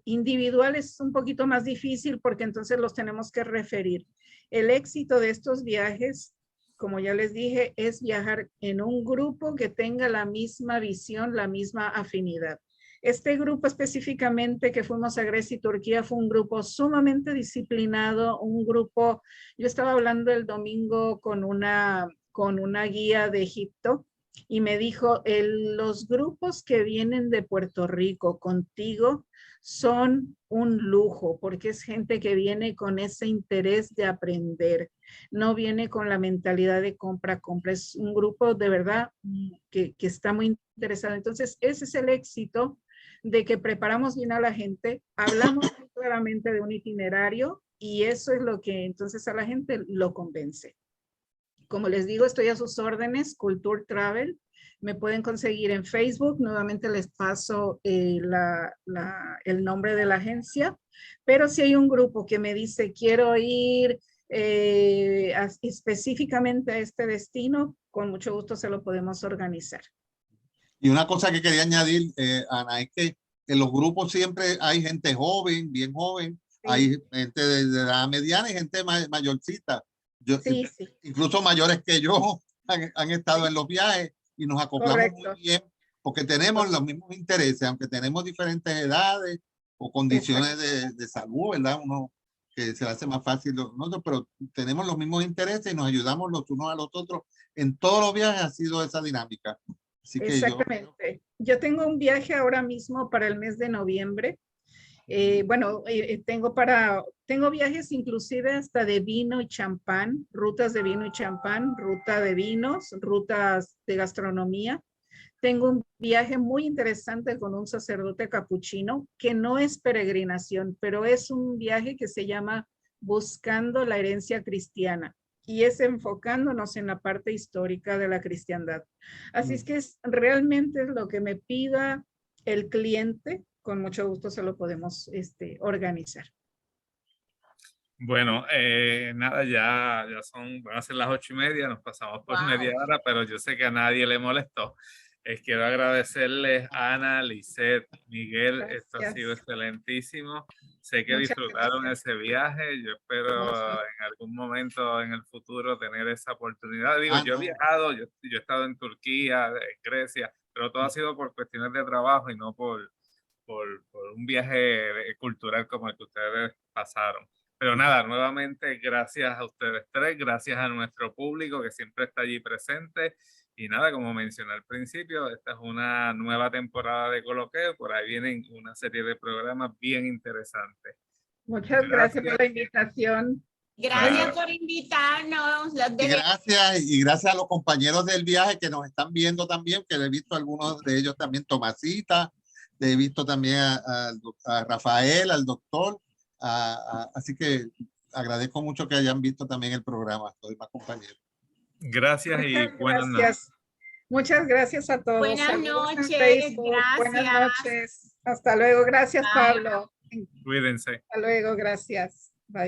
Individual es un poquito más difícil porque entonces los tenemos que referir. El éxito de estos viajes, como ya les dije, es viajar en un grupo que tenga la misma visión, la misma afinidad. Este grupo específicamente que fuimos a Grecia y Turquía fue un grupo sumamente disciplinado, un grupo, yo estaba hablando el domingo con una guía de Egipto y me dijo, los grupos que vienen de Puerto Rico contigo son un lujo porque es gente que viene con ese interés de aprender, no viene con la mentalidad de compra, es un grupo de verdad que está muy interesado. Entonces, ese es el éxito de que preparamos bien a la gente, hablamos claramente de un itinerario y eso es lo que entonces a la gente lo convence. Como les digo, estoy a sus órdenes, Culture Travel. Me pueden conseguir en Facebook. Nuevamente les paso el nombre de la agencia. Pero si hay un grupo que me dice, quiero ir específicamente a este destino, con mucho gusto se lo podemos organizar. Y una cosa que quería añadir, Ana, es que en los grupos siempre hay gente joven, bien joven, sí. Hay gente de edad mediana y gente mayorcita. Sí. Incluso mayores que yo han estado en los viajes y nos acoplamos muy bien porque tenemos los mismos intereses, aunque tenemos diferentes edades o condiciones de salud, ¿verdad? Uno que se le hace más fácil nosotros, pero tenemos los mismos intereses y nos ayudamos los unos a los otros. En todos los viajes ha sido esa dinámica. Así que exactamente. Yo tengo un viaje ahora mismo para el mes de noviembre. Tengo viajes inclusive hasta de vino y champán, rutas de vino y champán, ruta de vinos, rutas de gastronomía. Tengo un viaje muy interesante con un sacerdote capuchino que no es peregrinación, pero es un viaje que se llama Buscando la herencia cristiana y es enfocándonos en la parte histórica de la cristiandad. Así es que realmente es lo que me pida el cliente, con mucho gusto se lo podemos organizar. Bueno, nada, ya van a ser las 8:30, nos pasamos por media hora, pero yo sé que a nadie le molestó. Quiero agradecerles a Ana, Lisette, Miguel, esto ha sido excelentísimo. Sé que disfrutaron ese viaje, yo espero en algún momento en el futuro tener esa oportunidad. Digo, yo he viajado, yo he estado en Turquía, en Grecia, pero todo ha sido por cuestiones de trabajo y no por un viaje cultural como el que ustedes pasaron. Pero nada, nuevamente gracias a ustedes tres, gracias a nuestro público que siempre está allí presente. Y nada, como mencioné al principio, esta es una nueva temporada de Coloqueo, por ahí vienen una serie de programas bien interesantes. Muchas gracias por la invitación. Gracias por invitarnos. Y gracias a los compañeros del viaje que nos están viendo también, que he visto algunos de ellos también, Tomasita, he visto también a Rafael, al doctor, así que agradezco mucho que hayan visto también el programa, los demás compañeros. Gracias y buenas noches. Muchas gracias a todos. Buenas noches, gracias. Buenas noches. Hasta luego. Gracias, Pablo. Cuídense. Hasta luego, gracias.